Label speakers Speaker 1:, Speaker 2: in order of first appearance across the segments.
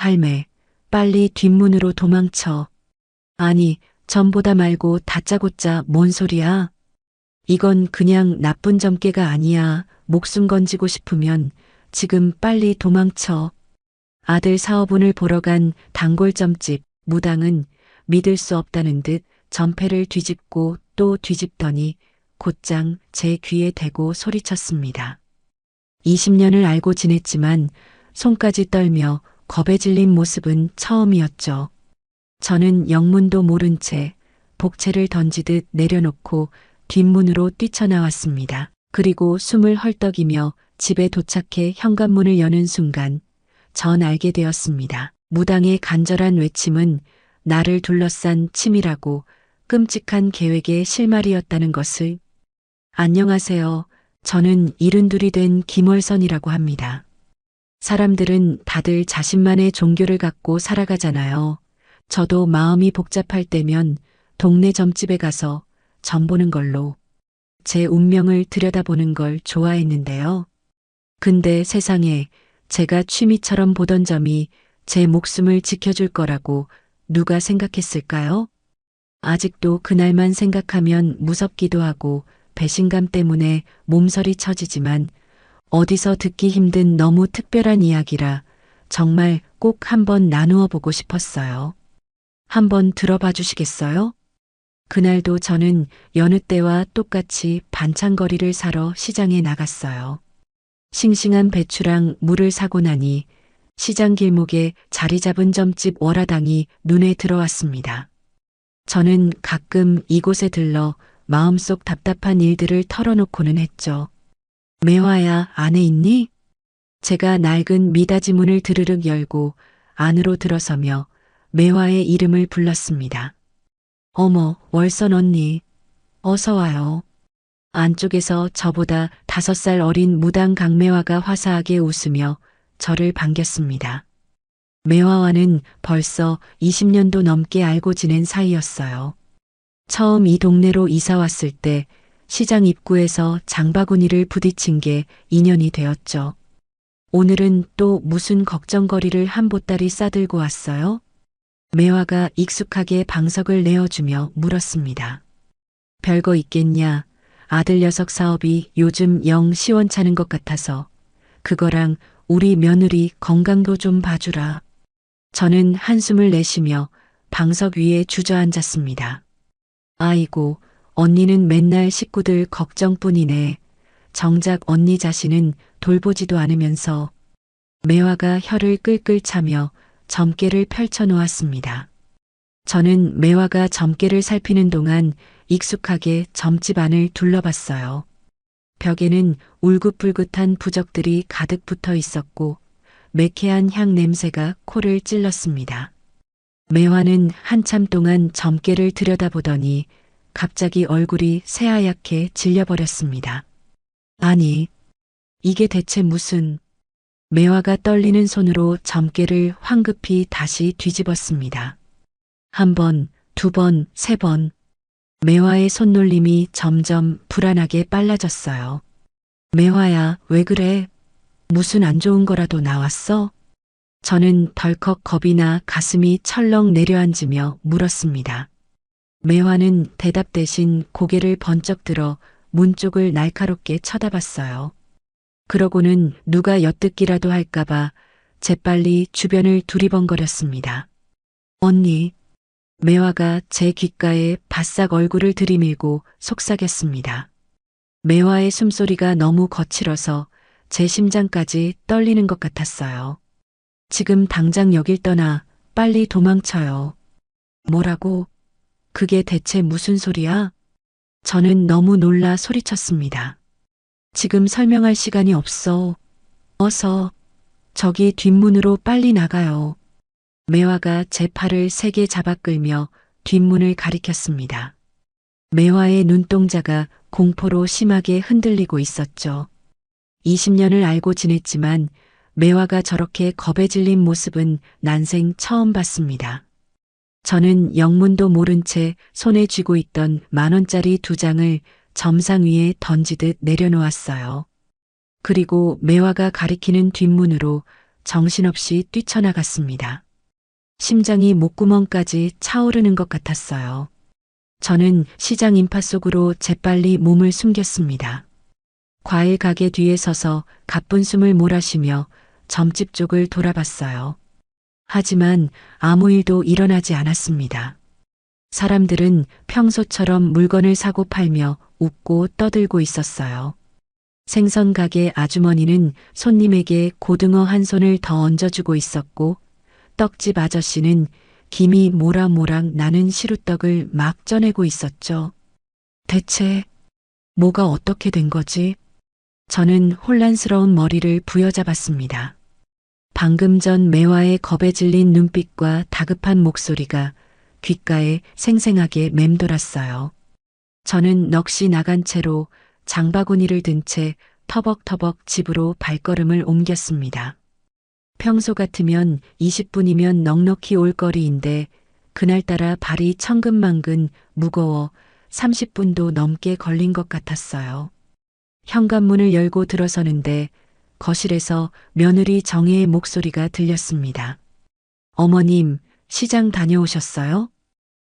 Speaker 1: 할매, 빨리 뒷문으로 도망쳐. 아니, 전보다 말고 다짜고짜 뭔 소리야? 이건 그냥 나쁜 점괘가 아니야. 목숨 건지고 싶으면 지금 빨리 도망쳐. 아들 사업운을 보러 간 단골점집 무당은 믿을 수 없다는 듯 전패를 뒤집고 또 뒤집더니 곧장 제 귀에 대고 소리쳤습니다. 20년을 알고 지냈지만 손까지 떨며 겁에 질린 모습은 처음이었죠. 저는 영문도 모른 채 복채를 던지듯 내려놓고 뒷문으로 뛰쳐나왔습니다. 그리고 숨을 헐떡이며 집에 도착해 현관문을 여는 순간 전 알게 되었습니다. 무당의 간절한 외침은 나를 둘러싼 치밀하고 끔찍한 계획의 실마리였다는 것을. 안녕하세요. 저는 72이 된 김월선이라고 합니다. 사람들은 다들 자신만의 종교를 갖고 살아가잖아요. 저도 마음이 복잡할 때면 동네 점집에 가서 점 보는 걸로 제 운명을 들여다보는 걸 좋아했는데요. 근데 세상에 제가 취미처럼 보던 점이 제 목숨을 지켜줄 거라고 누가 생각했을까요? 아직도 그날만 생각하면 무섭기도 하고 배신감 때문에 몸서리 쳐지지만 어디서 듣기 힘든 너무 특별한 이야기라 정말 꼭 한번 나누어 보고 싶었어요. 한번 들어봐 주시겠어요? 그날도 저는 여느 때와 똑같이 반찬거리를 사러 시장에 나갔어요. 싱싱한 배추랑 물을 사고 나니 시장 길목에 자리 잡은 점집 월화당이 눈에 들어왔습니다. 저는 가끔 이곳에 들러 마음속 답답한 일들을 털어놓고는 했죠. 매화야, 안에 있니? 제가 낡은 미닫이 문을 드르륵 열고 안으로 들어서며 매화의 이름을 불렀습니다. 어머, 월선 언니. 어서 와요. 안쪽에서 저보다 5살 어린 무당 강매화가 화사하게 웃으며 저를 반겼습니다. 매화와는 벌써 20년도 넘게 알고 지낸 사이였어요. 처음 이 동네로 이사 왔을 때 시장 입구에서 장바구니를 부딪힌 게 인연이 되었죠. 오늘은 또 무슨 걱정거리를 한 보따리 싸들고 왔어요? 매화가 익숙하게 방석을 내어주며 물었습니다. 별거 있겠냐? 아들 녀석 사업이 요즘 영 시원찮은 것 같아서 그거랑 우리 며느리 건강도 좀 봐주라. 저는 한숨을 내쉬며 방석 위에 주저앉았습니다. 아이고, 언니는 맨날 식구들 걱정뿐이네. 정작 언니 자신은 돌보지도 않으면서. 매화가 혀를 끌끌 차며 점괘를 펼쳐 놓았습니다. 저는 매화가 점괘를 살피는 동안 익숙하게 점집 안을 둘러봤어요. 벽에는 울긋불긋한 부적들이 가득 붙어 있었고 매캐한 향 냄새가 코를 찔렀습니다. 매화는 한참 동안 점괘를 들여다보더니 갑자기 얼굴이 새하얗게 질려버렸습니다. 아니, 이게 대체 무슨... 매화가 떨리는 손으로 점괘를 황급히 다시 뒤집었습니다. 1번, 2번, 3번. 매화의 손놀림이 점점 불안하게 빨라졌어요. 매화야, 왜 그래? 무슨 안 좋은 거라도 나왔어? 저는 덜컥 겁이 나 가슴이 철렁 내려앉으며 물었습니다. 매화는 대답 대신 고개를 번쩍 들어 문 쪽을 날카롭게 쳐다봤어요. 그러고는 누가 엿듣기라도 할까봐 재빨리 주변을 두리번거렸습니다. 언니, 매화가 제 귓가에 바싹 얼굴을 들이밀고 속삭였습니다. 매화의 숨소리가 너무 거칠어서 제 심장까지 떨리는 것 같았어요. 지금 당장 여길 떠나 빨리 도망쳐요. 뭐라고? 그게 대체 무슨 소리야? 저는 너무 놀라 소리쳤습니다. 지금 설명할 시간이 없어. 어서 저기 뒷문으로 빨리 나가요. 매화가 제 팔을 세게 잡아 끌며 뒷문을 가리켰습니다. 매화의 눈동자가 공포로 심하게 흔들리고 있었죠. 20년을 알고 지냈지만 매화가 저렇게 겁에 질린 모습은 난생 처음 봤습니다. 저는 영문도 모른 채 손에 쥐고 있던 10,000원짜리 2장을 점상 위에 던지듯 내려놓았어요. 그리고 매화가 가리키는 뒷문으로 정신없이 뛰쳐나갔습니다. 심장이 목구멍까지 차오르는 것 같았어요. 저는 시장 인파 속으로 재빨리 몸을 숨겼습니다. 과일 가게 뒤에 서서 가쁜 숨을 몰아쉬며 점집 쪽을 돌아봤어요. 하지만 아무 일도 일어나지 않았습니다. 사람들은 평소처럼 물건을 사고 팔며 웃고 떠들고 있었어요. 생선 가게 아주머니는 손님에게 고등어 한 손을 더 얹어주고 있었고, 떡집 아저씨는 김이 모락모락 나는 시루떡을 막 쪄내고 있었죠. 대체 뭐가 어떻게 된 거지? 저는 혼란스러운 머리를 부여잡았습니다. 방금 전 매화의 겁에 질린 눈빛과 다급한 목소리가 귓가에 생생하게 맴돌았어요. 저는 넋이 나간 채로 장바구니를 든 채 터벅터벅 집으로 발걸음을 옮겼습니다. 평소 같으면 20분이면 넉넉히 올 거리인데 그날따라 발이 천근만근 무거워 30분도 넘게 걸린 것 같았어요. 현관문을 열고 들어서는데 거실에서 며느리 정혜의 목소리가 들렸습니다. 어머님, 시장 다녀오셨어요?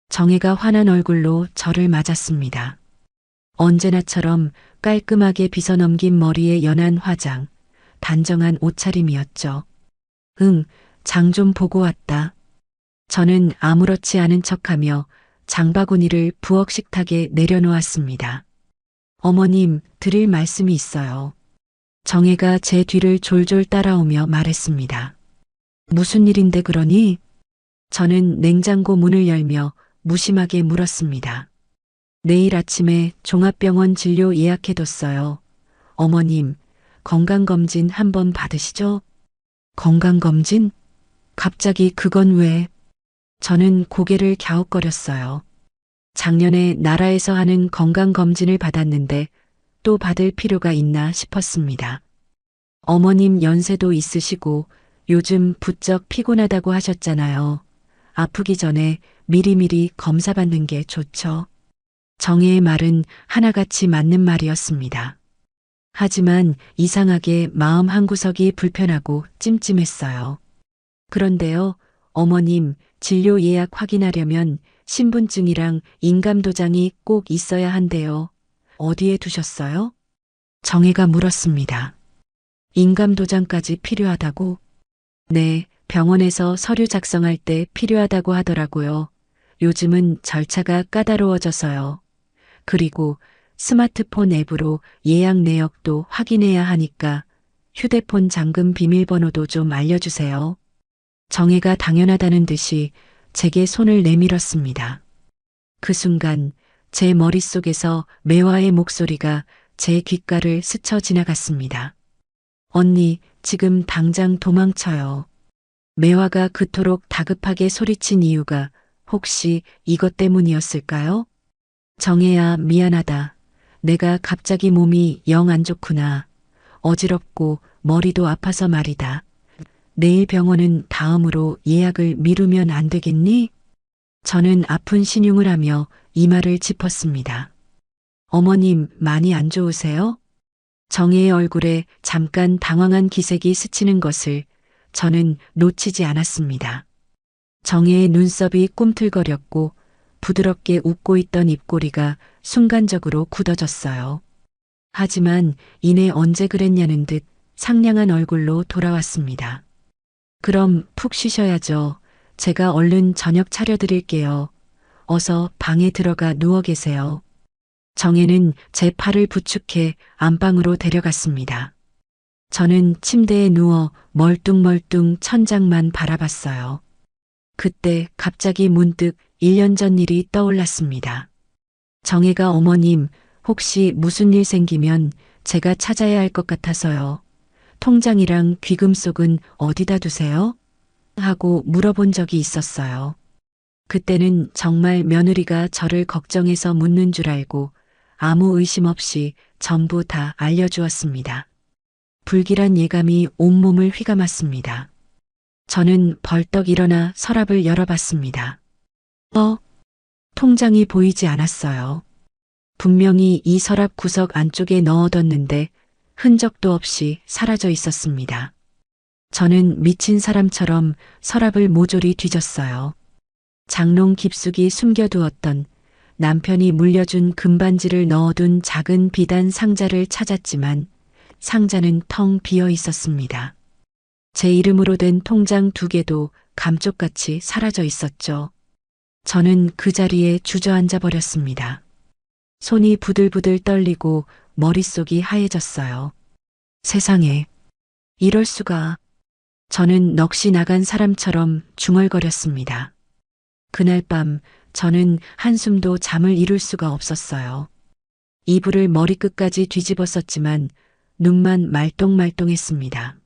Speaker 1: 정혜가 환한 얼굴로 저를 맞았습니다. 언제나처럼 깔끔하게 빗어넘긴 머리에 연한 화장, 단정한 옷차림이었죠. 응, 장 좀 보고 왔다. 저는 아무렇지 않은 척하며 장바구니를 부엌 식탁에 내려놓았습니다. 어머님, 드릴 말씀이 있어요. 정혜가 제 뒤를 졸졸 따라오며 말했습니다. 무슨 일인데 그러니? 저는 냉장고 문을 열며 무심하게 물었습니다. 내일 아침에 종합병원 진료 예약해뒀어요. 어머님, 건강검진 한번 받으시죠? 건강검진? 갑자기 그건 왜? 저는 고개를 갸웃거렸어요. 작년에 나라에서 하는 건강검진을 받았는데 또 받을 필요가 있나 싶었습니다. 어머님 연세도 있으시고 요즘 부쩍 피곤하다고 하셨잖아요. 아프기 전에 미리미리 검사받는 게 좋죠. 정혜의 말은 하나같이 맞는 말이었습니다. 하지만 이상하게 마음 한구석이 불편하고 찜찜했어요. 그런데요, 어머님, 진료 예약 확인하려면 신분증이랑 인감도장이 꼭 있어야 한대요. 어디에 두셨어요? 정혜가 물었습니다. 인감도장까지 필요하다고? 네, 병원에서 서류 작성할 때 필요하다고 하더라고요. 요즘은 절차가 까다로워져서요. 그리고 스마트폰 앱으로 예약 내역도 확인해야 하니까 휴대폰 잠금 비밀번호도 좀 알려주세요. 정혜가 당연하다는 듯이 제게 손을 내밀었습니다. 그 순간 제 머릿속에서 매화의 목소리가 제 귓가를 스쳐 지나갔습니다. 언니, 지금 당장 도망쳐요. 매화가 그토록 다급하게 소리친 이유가 혹시 이것 때문이었을까요? 정혜야, 미안하다. 내가 갑자기 몸이 영 안 좋구나. 어지럽고 머리도 아파서 말이다. 내일 병원은 다음으로 예약을 미루면 안 되겠니? 저는 아픈 신용을 하며 이마를 짚었습니다. 어머님, 많이 안 좋으세요? 정혜의 얼굴에 잠깐 당황한 기색이 스치는 것을 저는 놓치지 않았습니다. 정혜의 눈썹이 꿈틀거렸고 부드럽게 웃고 있던 입꼬리가 순간적으로 굳어졌어요. 하지만 이내 언제 그랬냐는 듯 상냥한 얼굴로 돌아왔습니다. 그럼 푹 쉬셔야죠. 제가 얼른 저녁 차려드릴게요. 어서 방에 들어가 누워 계세요. 정혜는 제 팔을 부축해 안방으로 데려갔습니다. 저는 침대에 누워 멀뚱멀뚱 천장만 바라봤어요. 그때 갑자기 문득 1년 전 일이 떠올랐습니다. 정혜가 어머님, 혹시 무슨 일 생기면 제가 찾아야 할 것 같아서요. 통장이랑 귀금속은 어디다 두세요? 하고 물어본 적이 있었어요. 그때는 정말 며느리가 저를 걱정해서 묻는 줄 알고 아무 의심 없이 전부 다 알려주었습니다. 불길한 예감이 온몸을 휘감았습니다. 저는 벌떡 일어나 서랍을 열어봤습니다. 통장이 보이지 않았어요. 분명히 이 서랍 구석 안쪽에 넣어뒀는데 흔적도 없이 사라져 있었습니다. 저는 미친 사람처럼 서랍을 모조리 뒤졌어요. 장롱 깊숙이 숨겨두었던 남편이 물려준 금반지를 넣어둔 작은 비단 상자를 찾았지만 상자는 텅 비어 있었습니다. 제 이름으로 된 통장 2개도 감쪽같이 사라져 있었죠. 저는 그 자리에 주저앉아 버렸습니다. 손이 부들부들 떨리고 머릿속이 하얘졌어요. 세상에, 이럴 수가. 저는 넋이 나간 사람처럼 중얼거렸습니다. 그날 밤 저는 한숨도 잠을 이룰 수가 없었어요. 이불을 머리끝까지 뒤집었었지만 눈만 말똥말똥했습니다.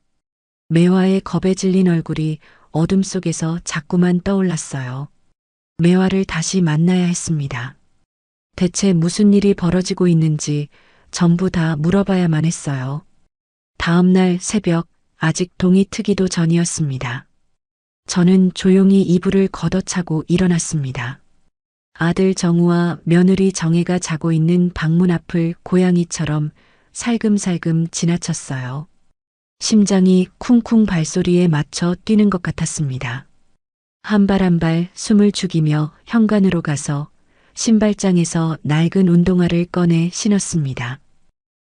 Speaker 1: 매화의 겁에 질린 얼굴이 어둠 속에서 자꾸만 떠올랐어요. 매화를 다시 만나야 했습니다. 대체 무슨 일이 벌어지고 있는지 전부 다 물어봐야만 했어요. 다음 날 새벽, 아직 동이 트기도 전이었습니다. 저는 조용히 이불을 걷어차고 일어났습니다. 아들 정우와 며느리 정혜가 자고 있는 방문 앞을 고양이처럼 살금살금 지나쳤어요. 심장이 쿵쿵 발소리에 맞춰 뛰는 것 같았습니다. 한 발 한 발 숨을 죽이며 현관으로 가서 신발장에서 낡은 운동화를 꺼내 신었습니다.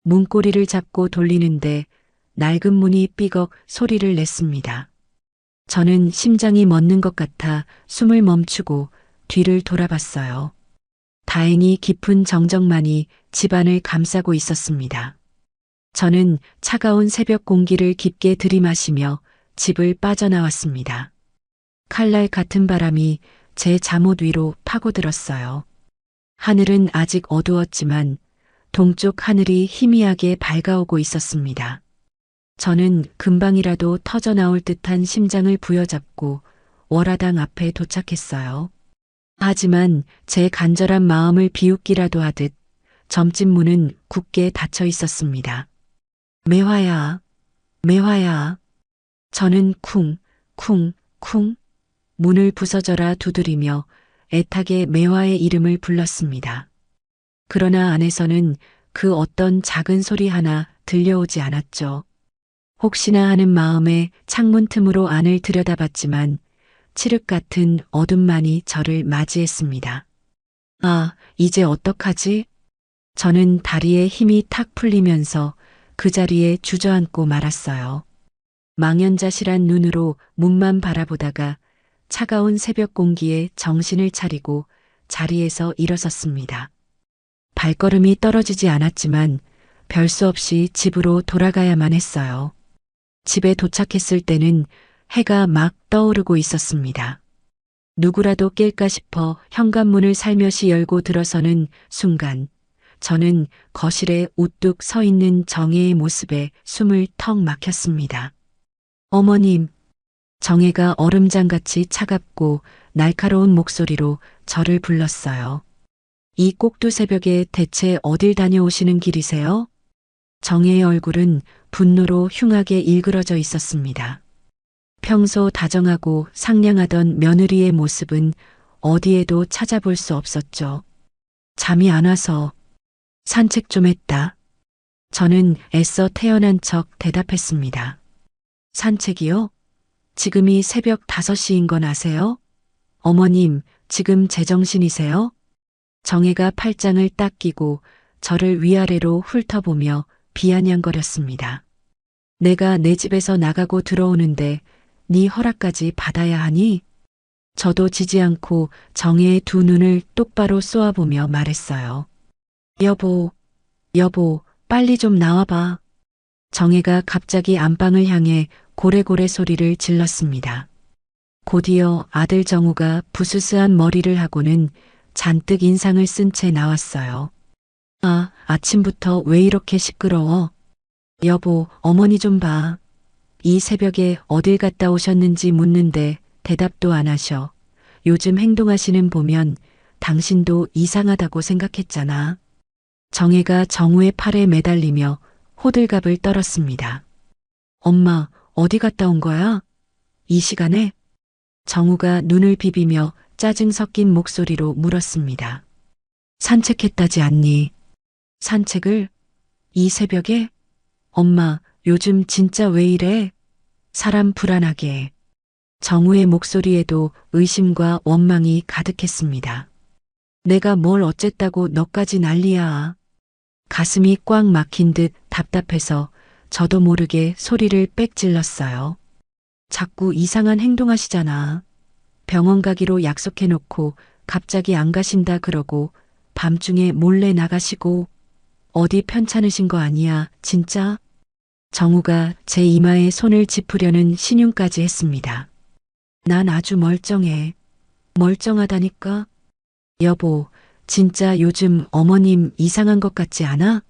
Speaker 1: 문고리를 잡고 돌리는데 낡은 문이 삐걱 소리를 냈습니다. 저는 심장이 멎는 것 같아 숨을 멈추고 뒤를 돌아봤어요. 다행히 깊은 정적만이 집안을 감싸고 있었습니다. 저는 차가운 새벽 공기를 깊게 들이마시며 집을 빠져나왔습니다. 칼날 같은 바람이 제 잠옷 위로 파고들었어요. 하늘은 아직 어두웠지만 동쪽 하늘이 희미하게 밝아오고 있었습니다. 저는 금방이라도 터져나올 듯한 심장을 부여잡고 월화당 앞에 도착했어요. 하지만 제 간절한 마음을 비웃기라도 하듯 점집 문은 굳게 닫혀 있었습니다. 매화야, 매화야. 저는 쿵 문을 부서져라 두드리며 애타게 매화의 이름을 불렀습니다. 그러나 안에서는 그 어떤 작은 소리 하나 들려오지 않았죠. 혹시나 하는 마음에 창문 틈으로 안을 들여다봤지만 칠흑 같은 어둠만이 저를 맞이했습니다. 아, 이제 어떡하지? 저는 다리에 힘이 탁 풀리면서 그 자리에 주저앉고 말았어요. 망연자실한 눈으로 문만 바라보다가 차가운 새벽 공기에 정신을 차리고 자리에서 일어섰습니다. 발걸음이 떨어지지 않았지만 별 수 없이 집으로 돌아가야만 했어요. 집에 도착했을 때는 해가 막 떠오르고 있었습니다. 누구라도 깰까 싶어 현관문을 살며시 열고 들어서는 순간 저는 거실에 우뚝 서 있는 정혜의 모습에 숨을 턱 막혔습니다. 어머님, 정혜가 얼음장같이 차갑고 날카로운 목소리로 저를 불렀어요. 이 꼭두 새벽에 대체 어딜 다녀오시는 길이세요? 정혜의 얼굴은 분노로 흉하게 일그러져 있었습니다. 평소 다정하고 상냥하던 며느리의 모습은 어디에도 찾아볼 수 없었죠. 잠이 안 와서 산책 좀 했다. 저는 애써 태어난 척 대답했습니다. 산책이요? 지금이 새벽 5시인 건 아세요? 어머님, 지금 제정신이세요? 정혜가 팔짱을 딱 끼고 저를 위아래로 훑어보며 비아냥거렸습니다. 내가 내 집에서 나가고 들어오는데 네 허락까지 받아야 하니? 저도 지지 않고 정혜의 두 눈을 똑바로 쏘아보며 말했어요. 여보, 빨리 좀 나와봐. 정혜가 갑자기 안방을 향해 고래고래 소리를 질렀습니다. 곧이어 아들 정우가 부스스한 머리를 하고는 잔뜩 인상을 쓴 채 나왔어요. 아, 아침부터 왜 이렇게 시끄러워? 여보, 어머니 좀 봐. 이 새벽에 어딜 갔다 오셨는지 묻는데 대답도 안 하셔. 요즘 행동하시는 보면 당신도 이상하다고 생각했잖아. 정혜가 정우의 팔에 매달리며 호들갑을 떨었습니다. 엄마, 어디 갔다 온 거야? 이 시간에? 정우가 눈을 비비며 짜증 섞인 목소리로 물었습니다. 산책했다지 않니? 산책을? 이 새벽에? 엄마, 요즘 진짜 왜 이래? 사람 불안하게. 정우의 목소리에도 의심과 원망이 가득했습니다. 내가 뭘 어쨌다고 너까지 난리야. 가슴이 꽉 막힌 듯 답답해서 저도 모르게 소리를 빽 질렀어요. 자꾸 이상한 행동하시잖아. 병원 가기로 약속해놓고 갑자기 안 가신다 그러고 밤중에 몰래 나가시고 어디 편찮으신 거 아니야, 진짜? 정우가 제 이마에 손을 짚으려는 신용까지 했습니다. 난 아주 멀쩡해. 멀쩡하다니까? 여보, 진짜 요즘 어머님 이상한 것 같지 않아?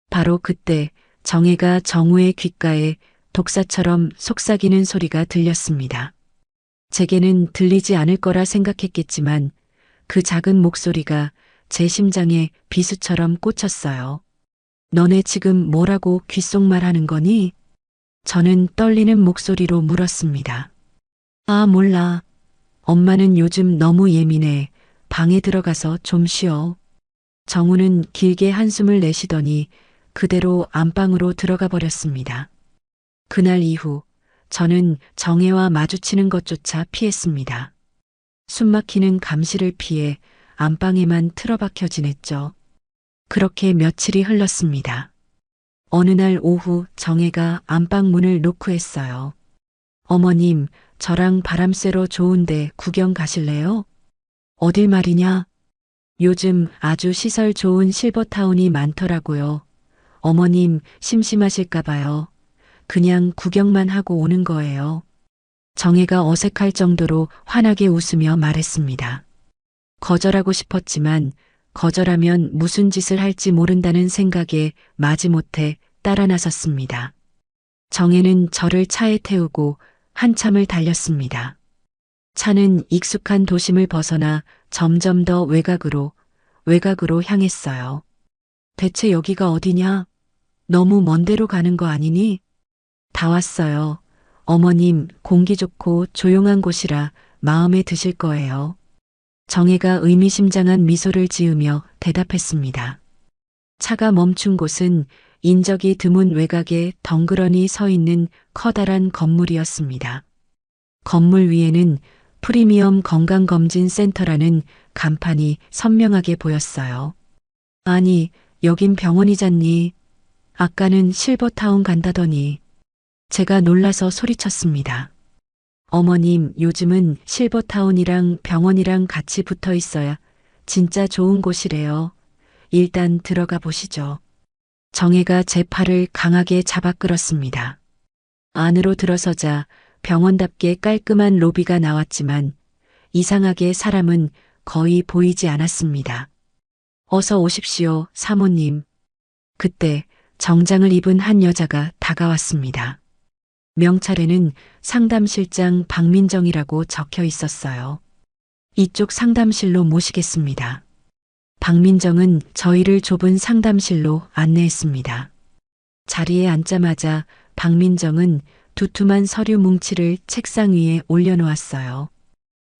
Speaker 1: 바로 그때 정혜가 정우의 귓가에 독사처럼 속삭이는 소리가 들렸습니다. 제게는 들리지 않을 거라 생각했겠지만 그 작은 목소리가 제 심장에 비수처럼 꽂혔어요. 너네 지금 뭐라고 귓속말 하는 거니? 저는 떨리는 목소리로 물었습니다. 아, 몰라. 엄마는 요즘 너무 예민해. 방에 들어가서 좀 쉬어. 정우는 길게 한숨을 내쉬더니 그대로 안방으로 들어가 버렸습니다. 그날 이후 저는 정혜와 마주치는 것조차 피했습니다. 숨막히는 감시를 피해 안방에만 틀어박혀 지냈죠. 그렇게 며칠이 흘렀습니다. 어느 날 오후 정혜가 안방 문을 노크했어요. 어머님, 저랑 바람 쐬러 좋은데 구경 가실래요? 어딜 말이냐? 요즘 아주 시설 좋은 실버타운이 많더라고요. 어머님 심심하실까 봐요. 그냥 구경만 하고 오는 거예요. 정혜가 어색할 정도로 환하게 웃으며 말했습니다. 거절하고 싶었지만 거절하면 무슨 짓을 할지 모른다는 생각에 마지못해 따라 나섰습니다. 정혜는 저를 차에 태우고 한참을 달렸습니다. 차는 익숙한 도심을 벗어나 점점 더 외곽으로 향했어요. 대체 여기가 어디냐? 너무 먼 데로 가는 거 아니니? 다 왔어요. 어머님, 공기 좋고 조용한 곳이라 마음에 드실 거예요. 정혜가 의미심장한 미소를 지으며 대답했습니다. 차가 멈춘 곳은 인적이 드문 외곽에 덩그러니 서 있는 커다란 건물이었습니다. 건물 위에는 프리미엄 건강검진센터라는 간판이 선명하게 보였어요. 아니, 여긴 병원이잖니. 아까는 실버타운 간다더니. 제가 놀라서 소리쳤습니다. 어머님, 요즘은 실버타운이랑 병원이랑 같이 붙어 있어야 진짜 좋은 곳이래요. 일단 들어가 보시죠. 정혜가 제 팔을 강하게 잡아 끌었습니다. 안으로 들어서자 병원답게 깔끔한 로비가 나왔지만 이상하게 사람은 거의 보이지 않았습니다. 어서 오십시오, 사모님. 그때 정장을 입은 한 여자가 다가왔습니다. 명찰에는 상담실장 박민정이라고 적혀 있었어요. 이쪽 상담실로 모시겠습니다. 박민정은 저희를 좁은 상담실로 안내했습니다. 자리에 앉자마자 박민정은 두툼한 서류 뭉치를 책상 위에 올려놓았어요.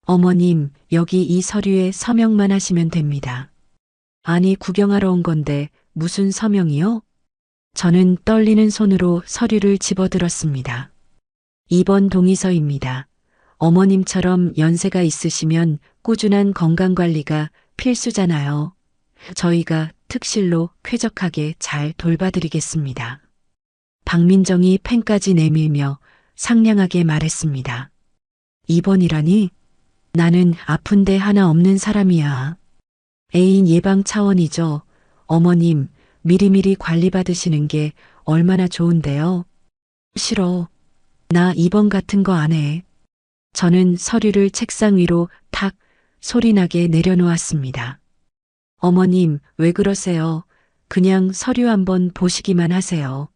Speaker 1: 어머님, 여기 이 서류에 서명만 하시면 됩니다. 아니, 구경하러 온 건데 무슨 서명이요? 저는 떨리는 손으로 서류를 집어들었습니다. 2번 동의서입니다. 어머님처럼 연세가 있으시면 꾸준한 건강관리가 필수잖아요. 저희가 특실로 쾌적하게 잘 돌봐드리겠습니다. 박민정이 펜까지 내밀며 상냥하게 말했습니다. 2번이라니? 나는 아픈데 하나 없는 사람이야. 애인 예방 차원이죠. 어머님, 미리미리 관리받으시는 게 얼마나 좋은데요. 싫어. 나 2번 같은 거 안 해. 저는 서류를 책상 위로 탁 소리나게 내려놓았습니다. 어머님, 왜 그러세요? 그냥 서류 한번 보시기만 하세요.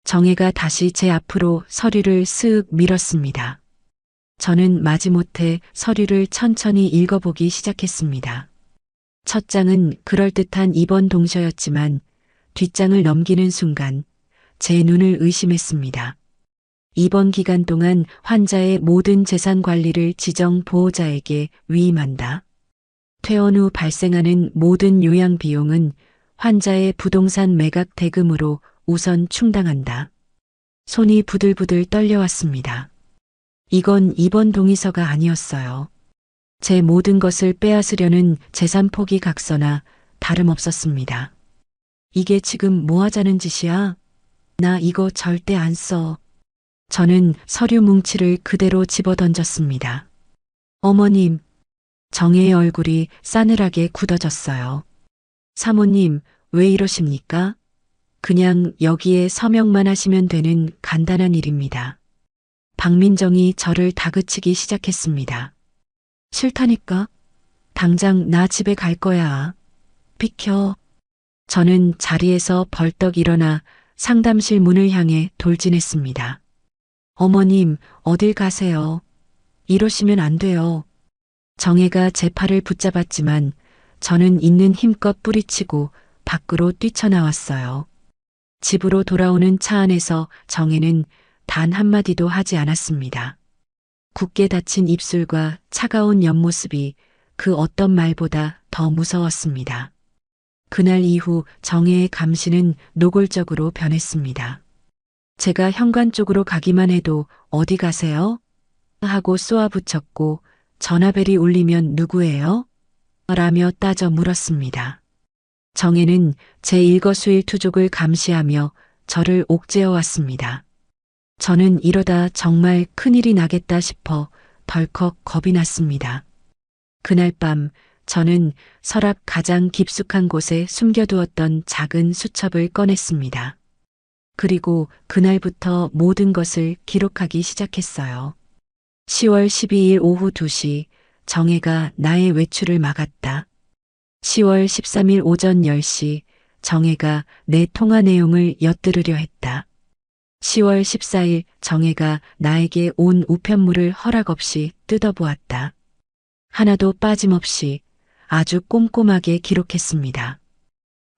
Speaker 1: 정혜가 다시 제 앞으로 서류를 쓱 밀었습니다. 저는 마지못해 서류를 천천히 읽어보기 시작했습니다. 첫 장은 그럴듯한 2번 동서였지만 뒷장을 넘기는 순간 제 눈을 의심했습니다. 입원 기간 동안 환자의 모든 재산 관리를 지정 보호자에게 위임한다. 퇴원 후 발생하는 모든 요양 비용은 환자의 부동산 매각 대금으로 우선 충당한다. 손이 부들부들 떨려왔습니다. 이건 이번 동의서가 아니었어요. 제 모든 것을 빼앗으려는 재산 포기 각서나 다름없었습니다. 이게 지금 뭐 하자는 짓이야? 나 이거 절대 안 써. 저는 서류 뭉치를 그대로 집어던졌습니다. 어머님, 정혜의 얼굴이 싸늘하게 굳어졌어요. 사모님, 왜 이러십니까? 그냥 여기에 서명만 하시면 되는 간단한 일입니다. 박민정이 저를 다그치기 시작했습니다. 싫다니까? 당장 나 집에 갈 거야. 비켜. 저는 자리에서 벌떡 일어나 상담실 문을 향해 돌진했습니다. 어머님, 어딜 가세요? 이러시면 안 돼요. 정혜가 제 팔을 붙잡았지만 저는 있는 힘껏 뿌리치고 밖으로 뛰쳐나왔어요. 집으로 돌아오는 차 안에서 정혜는 단 한마디도 하지 않았습니다. 굳게 닫힌 입술과 차가운 옆모습이 그 어떤 말보다 더 무서웠습니다. 그날 이후 정혜의 감시는 노골적으로 변했습니다. 제가 현관 쪽으로 가기만 해도 어디 가세요? 하고 쏘아붙였고 전화벨이 울리면 누구예요? 라며 따져 물었습니다. 정혜는 제 일거수일투족을 감시하며 저를 옥죄어 왔습니다. 저는 이러다 정말 큰일이 나겠다 싶어 덜컥 겁이 났습니다. 그날 밤 저는 서랍 가장 깊숙한 곳에 숨겨두었던 작은 수첩을 꺼냈습니다. 그리고 그날부터 모든 것을 기록하기 시작했어요. 10월 12일 오후 2시 정혜가 나의 외출을 막았다. 10월 13일 오전 10시 정혜가 내 통화 내용을 엿들으려 했다. 10월 14일 정혜가 나에게 온 우편물을 허락 없이 뜯어보았다. 하나도 빠짐없이 아주 꼼꼼하게 기록했습니다.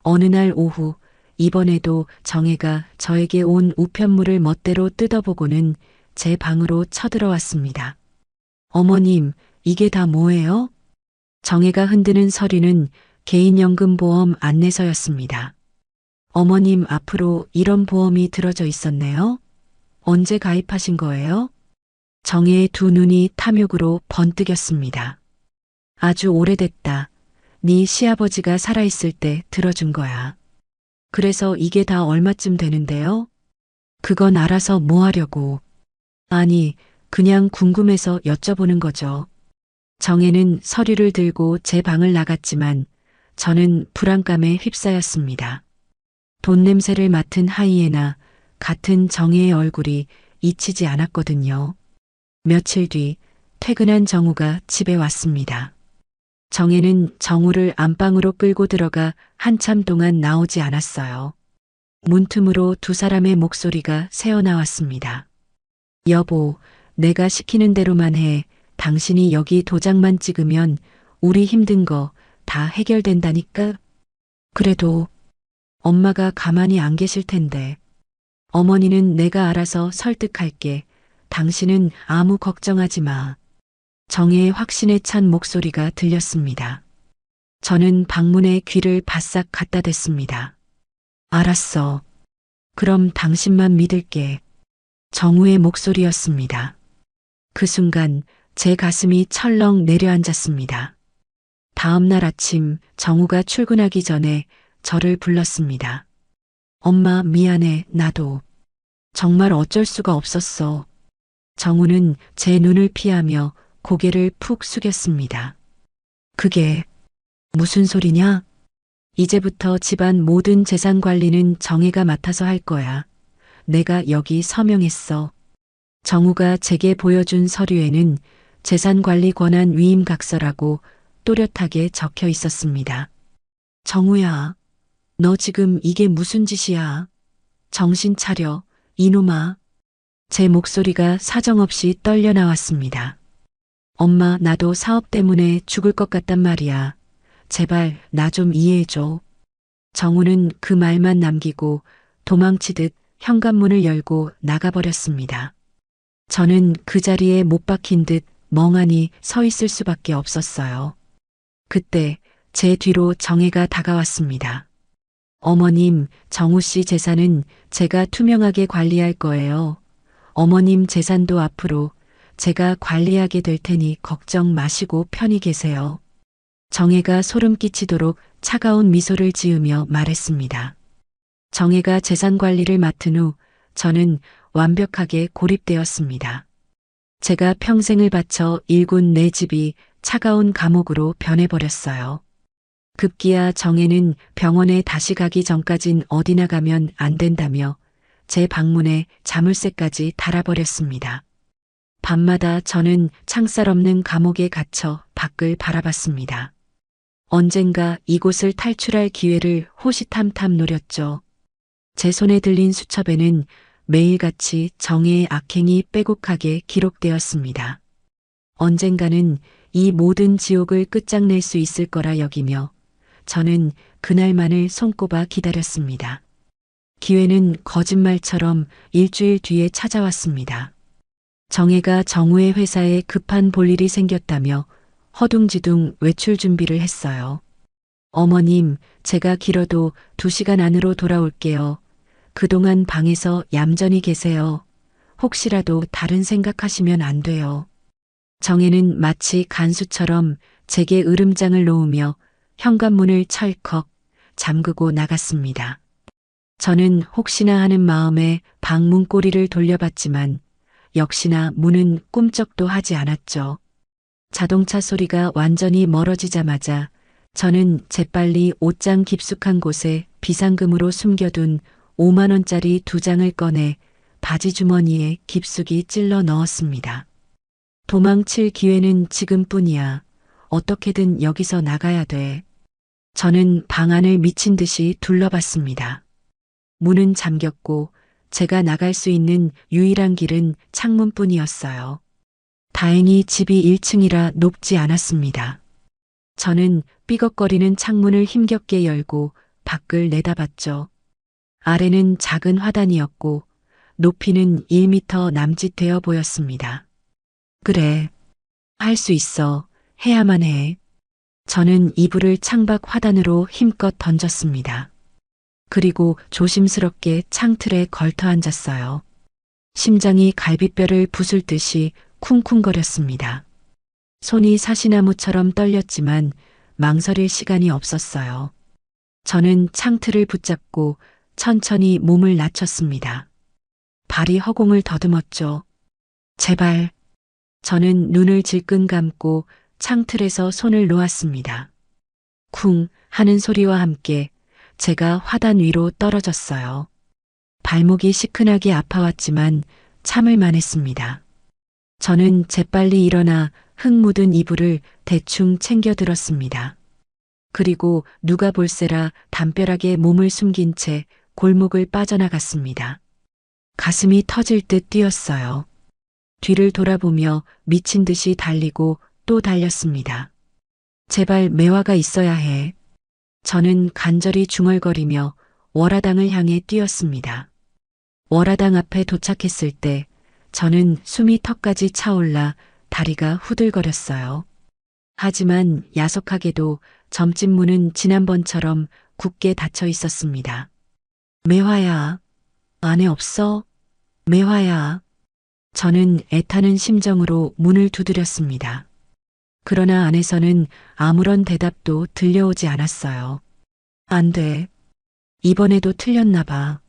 Speaker 1: 어느 날 오후 이번에도 정혜가 저에게 온 우편물을 멋대로 뜯어보고는 제 방으로 쳐들어왔습니다. 어머님, 이게 다 뭐예요? 정혜가 흔드는 서류는 개인연금보험 안내서였습니다. 어머님 앞으로 이런 보험이 들어져 있었네요? 언제 가입하신 거예요? 정혜의 두 눈이 탐욕으로 번뜩였습니다. 아주 오래됐다. 네 시아버지가 살아있을 때 들어준 거야. 그래서 이게 다 얼마쯤 되는데요? 그건 알아서 뭐 하려고. 아니, 그냥 궁금해서 여쭤보는 거죠. 정혜는 서류를 들고 제 방을 나갔지만 저는 불안감에 휩싸였습니다. 돈 냄새를 맡은 하이에나 같은 정혜의 얼굴이 잊히지 않았거든요. 며칠 뒤 퇴근한 정우가 집에 왔습니다. 정혜는 정우를 안방으로 끌고 들어가 한참 동안 나오지 않았어요. 문틈으로 두 사람의 목소리가 새어나왔습니다. 여보, 내가 시키는 대로만 해. 당신이 여기 도장만 찍으면 우리 힘든 거 다 해결된다니까. 그래도 엄마가 가만히 안 계실 텐데. 어머니는 내가 알아서 설득할게. 당신은 아무 걱정하지 마. 정혜의 확신에 찬 목소리가 들렸습니다. 저는 방문에 귀를 바싹 갖다 댔습니다. 알았어. 그럼 당신만 믿을게. 정우의 목소리였습니다. 그 순간 제 가슴이 철렁 내려앉았습니다. 다음 날 아침 정우가 출근하기 전에 저를 불렀습니다. 엄마 미안해, 나도. 정말 어쩔 수가 없었어. 정우는 제 눈을 피하며 고개를 푹 숙였습니다. 그게 무슨 소리냐? 이제부터 집안 모든 재산 관리는 정혜가 맡아서 할 거야. 내가 여기 서명했어. 정우가 제게 보여준 서류에는 재산관리 권한 위임 각서라고 또렷하게 적혀 있었습니다. 정우야, 너 지금 이게 무슨 짓이야? 정신 차려, 이놈아. 제 목소리가 사정없이 떨려 나왔습니다. 엄마, 나도 사업 때문에 죽을 것 같단 말이야. 제발 나 좀 이해해줘. 정우는 그 말만 남기고 도망치듯 현관문을 열고 나가버렸습니다. 저는 그 자리에 못 박힌 듯 멍하니 서 있을 수밖에 없었어요. 그때 제 뒤로 정혜가 다가왔습니다. 어머님, 정우 씨 재산은 제가 투명하게 관리할 거예요. 어머님 재산도 앞으로 제가 관리하게 될 테니 걱정 마시고 편히 계세요. 정혜가 소름 끼치도록 차가운 미소를 지으며 말했습니다. 정혜가 재산 관리를 맡은 후 저는 완벽하게 고립되었습니다. 제가 평생을 바쳐 일군 내 집이 차가운 감옥으로 변해버렸어요. 급기야 정혜는 병원에 다시 가기 전까진 어디나 가면 안 된다며 제 방문에 자물쇠까지 달아버렸습니다. 밤마다 저는 창살 없는 감옥에 갇혀 밖을 바라봤습니다. 언젠가 이곳을 탈출할 기회를 호시탐탐 노렸죠. 제 손에 들린 수첩에는 매일같이 정혜의 악행이 빼곡하게 기록되었습니다. 언젠가는 이 모든 지옥을 끝장낼 수 있을 거라 여기며 저는 그날만을 손꼽아 기다렸습니다. 기회는 거짓말처럼 일주일 뒤에 찾아왔습니다. 정혜가 정우의 회사에 급한 볼일이 생겼다며 허둥지둥 외출 준비를 했어요. 어머님, 제가 길어도 2시간 안으로 돌아올게요. 그동안 방에서 얌전히 계세요. 혹시라도 다른 생각하시면 안 돼요. 정혜는 마치 간수처럼 제게 으름장을 놓으며 현관문을 철컥 잠그고 나갔습니다. 저는 혹시나 하는 마음에 방문고리를 돌려봤지만 역시나 문은 꿈쩍도 하지 않았죠. 자동차 소리가 완전히 멀어지자마자 저는 재빨리 옷장 깊숙한 곳에 비상금으로 숨겨둔 5만 원짜리 2장을 꺼내 바지 주머니에 깊숙이 찔러 넣었습니다. 도망칠 기회는 지금뿐이야. 어떻게든 여기서 나가야 돼. 저는 방 안을 미친 듯이 둘러봤습니다. 문은 잠겼고 제가 나갈 수 있는 유일한 길은 창문뿐이었어요. 다행히 집이 1층이라 높지 않았습니다. 저는 삐걱거리는 창문을 힘겹게 열고 밖을 내다봤죠. 아래는 작은 화단이었고 높이는 1미터 남짓되어 보였습니다. 그래, 할 수 있어. 해야만 해. 저는 이불을 창밖 화단으로 힘껏 던졌습니다. 그리고 조심스럽게 창틀에 걸터 앉았어요. 심장이 갈비뼈를 부술 듯이 쿵쿵거렸습니다. 손이 사시나무처럼 떨렸지만 망설일 시간이 없었어요. 저는 창틀을 붙잡고 천천히 몸을 낮췄습니다. 발이 허공을 더듬었죠. 제발. 저는 눈을 질끈 감고 창틀에서 손을 놓았습니다. 쿵 하는 소리와 함께 제가 화단 위로 떨어졌어요. 발목이 시큰하게 아파왔지만 참을 만했습니다. 저는 재빨리 일어나 흙 묻은 이불을 대충 챙겨 들었습니다. 그리고 누가 볼세라 담벼락에 몸을 숨긴 채 골목을 빠져나갔습니다. 가슴이 터질 듯 뛰었어요. 뒤를 돌아보며 미친 듯이 달리고 또 달렸습니다. 제발 매화가 있어야 해. 저는 간절히 중얼거리며 월화당을 향해 뛰었습니다. 월화당 앞에 도착했을 때 저는 숨이 턱까지 차올라 다리가 후들거렸어요. 하지만 야속하게도 점집 문은 지난번처럼 굳게 닫혀 있었습니다. 매화야, 안에 없어? 매화야. 저는 애타는 심정으로 문을 두드렸습니다. 그러나 안에서는 아무런 대답도 들려오지 않았어요. 안 돼. 이번에도 틀렸나 봐.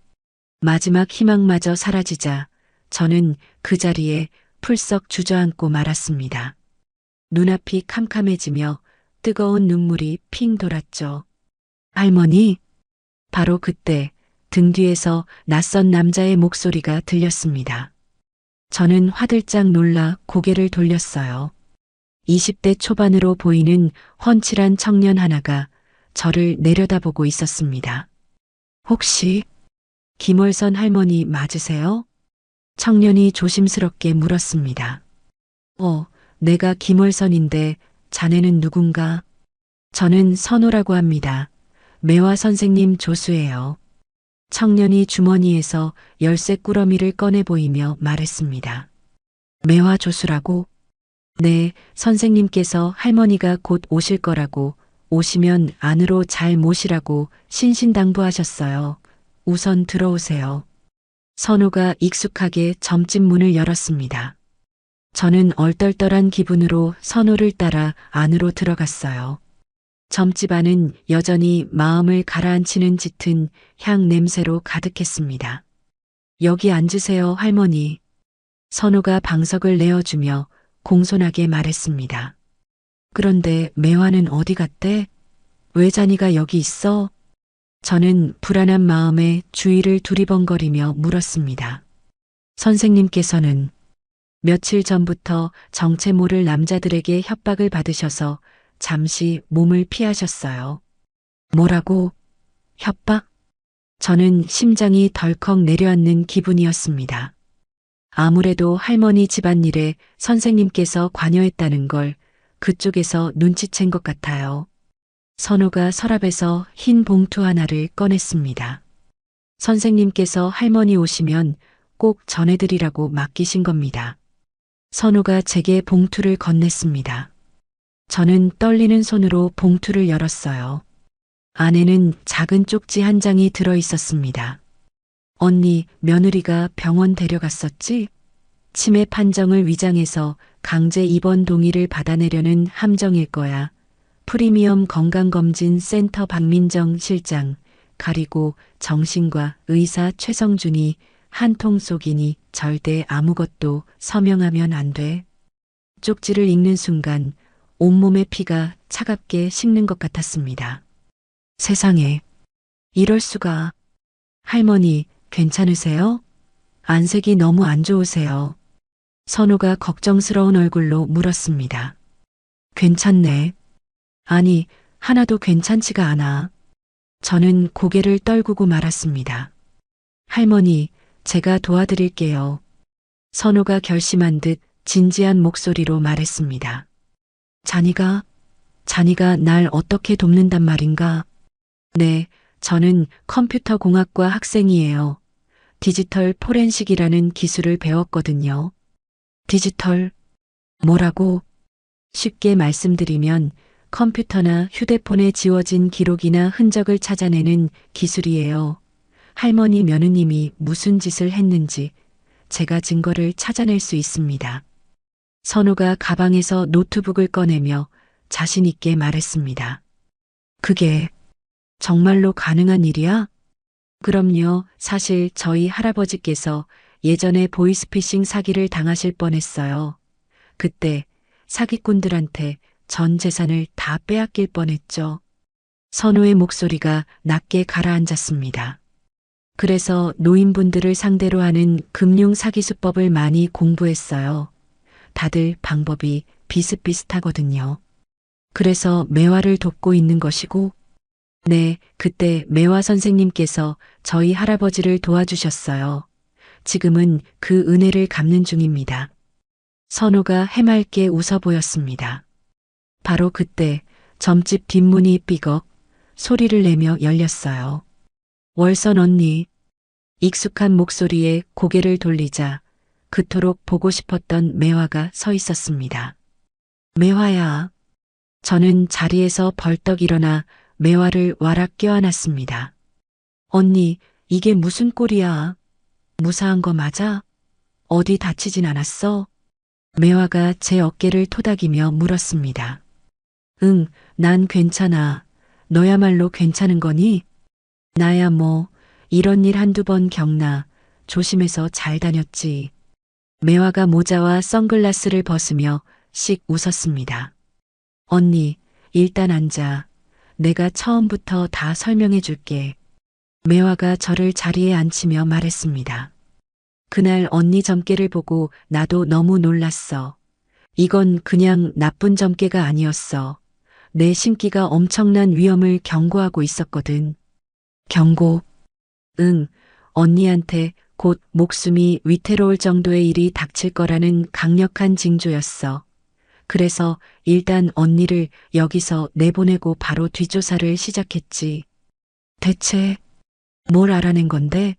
Speaker 1: 마지막 희망마저 사라지자 저는 그 자리에 풀썩 주저앉고 말았습니다. 눈앞이 캄캄해지며 뜨거운 눈물이 핑 돌았죠. 할머니? 바로 그때 등 뒤에서 낯선 남자의 목소리가 들렸습니다. 저는 화들짝 놀라 고개를 돌렸어요. 20대 초반으로 보이는 훤칠한 청년 하나가 저를 내려다보고 있었습니다. 혹시 김월선 할머니 맞으세요? 청년이 조심스럽게 물었습니다. 내가 김월선인데 자네는 누군가? 저는 선호라고 합니다. 매화 선생님 조수예요. 청년이 주머니에서 열쇠 꾸러미를 꺼내 보이며 말했습니다. 매화 조수라고? 네, 선생님께서 할머니가 곧 오실 거라고 오시면 안으로 잘 모시라고 신신당부하셨어요. 우선 들어오세요. 선우가 익숙하게 점집 문을 열었습니다. 저는 얼떨떨한 기분으로 선우를 따라 안으로 들어갔어요. 점집 안은 여전히 마음을 가라앉히는 짙은 향 냄새로 가득했습니다. 여기 앉으세요, 할머니. 선우가 방석을 내어주며 공손하게 말했습니다. 그런데 매화는 어디 갔대? 왜 자니가 여기 있어? 저는 불안한 마음에 주위를 두리번거리며 물었습니다. 선생님께서는 며칠 전부터 정체 모를 남자들에게 협박을 받으셔서 잠시 몸을 피하셨어요. 뭐라고? 협박? 저는 심장이 덜컥 내려앉는 기분이었습니다. 아무래도 할머니 집안일에 선생님께서 관여했다는 걸 그쪽에서 눈치챈 것 같아요. 선우가 서랍에서 흰 봉투 하나를 꺼냈습니다. 선생님께서 할머니 오시면 꼭 전해드리라고 맡기신 겁니다. 선우가 제게 봉투를 건넸습니다. 저는 떨리는 손으로 봉투를 열었어요. 안에는 작은 쪽지 한 장이 들어 있었습니다. 언니, 며느리가 병원 데려갔었지? 치매 판정을 위장해서 강제 입원 동의를 받아내려는 함정일 거야. 프리미엄 건강검진 센터 박민정 실장, 가리고 정신과 의사 최성준이 한 통 속이니 절대 아무것도 서명하면 안 돼. 쪽지를 읽는 순간 온몸의 피가 차갑게 식는 것 같았습니다. 세상에, 이럴 수가. 할머니, 괜찮으세요? 안색이 너무 안 좋으세요. 선우가 걱정스러운 얼굴로 물었습니다. 괜찮네. 아니, 하나도 괜찮지가 않아. 저는 고개를 떨구고 말았습니다. 할머니, 제가 도와드릴게요. 선우가 결심한 듯 진지한 목소리로 말했습니다. 자니가 날 어떻게 돕는단 말인가? 네, 저는 컴퓨터 공학과 학생이에요. 디지털 포렌식이라는 기술을 배웠거든요. 디지털, 뭐라고? 쉽게 말씀드리면 컴퓨터나 휴대폰에 지워진 기록이나 흔적을 찾아내는 기술이에요. 할머니 며느님이 무슨 짓을 했는지 제가 증거를 찾아낼 수 있습니다. 선우가 가방에서 노트북을 꺼내며 자신 있게 말했습니다. 그게 정말로 가능한 일이야? 그럼요. 사실 저희 할아버지께서 예전에 보이스피싱 사기를 당하실 뻔했어요. 그때 사기꾼들한테 전 재산을 다 빼앗길 뻔했죠. 선우의 목소리가 낮게 가라앉았습니다. 그래서 노인분들을 상대로 하는 금융 사기 수법을 많이 공부했어요. 다들 방법이 비슷비슷하거든요. 그래서 매화를 돕고 있는 것이고, 네, 그때 매화 선생님께서 저희 할아버지를 도와주셨어요. 지금은 그 은혜를 갚는 중입니다. 선우가 해맑게 웃어 보였습니다. 바로 그때 점집 뒷문이 삐걱 소리를 내며 열렸어요. 월선 언니. 익숙한 목소리에 고개를 돌리자 그토록 보고 싶었던 매화가 서 있었습니다. 매화야. 저는 자리에서 벌떡 일어나 매화를 와락 껴안았습니다. 언니, 이게 무슨 꼴이야? 무사한 거 맞아? 어디 다치진 않았어? 매화가 제 어깨를 토닥이며 물었습니다. 응, 난 괜찮아. 너야말로 괜찮은 거니? 나야 뭐 이런 일 한두 번 겪나. 조심해서 잘 다녔지. 매화가 모자와 선글라스를 벗으며 씩 웃었습니다. 언니, 일단 앉아. 내가 처음부터 다 설명해 줄게. 매화가 저를 자리에 앉히며 말했습니다. 그날 언니 점괘를 보고 나도 너무 놀랐어. 이건 그냥 나쁜 점괘가 아니었어. 내 신기가 엄청난 위험을 경고하고 있었거든. 경고? 응, 언니한테 곧 목숨이 위태로울 정도의 일이 닥칠 거라는 강력한 징조였어. 그래서 일단 언니를 여기서 내보내고 바로 뒷조사를 시작했지. 대체 뭘 알아낸 건데?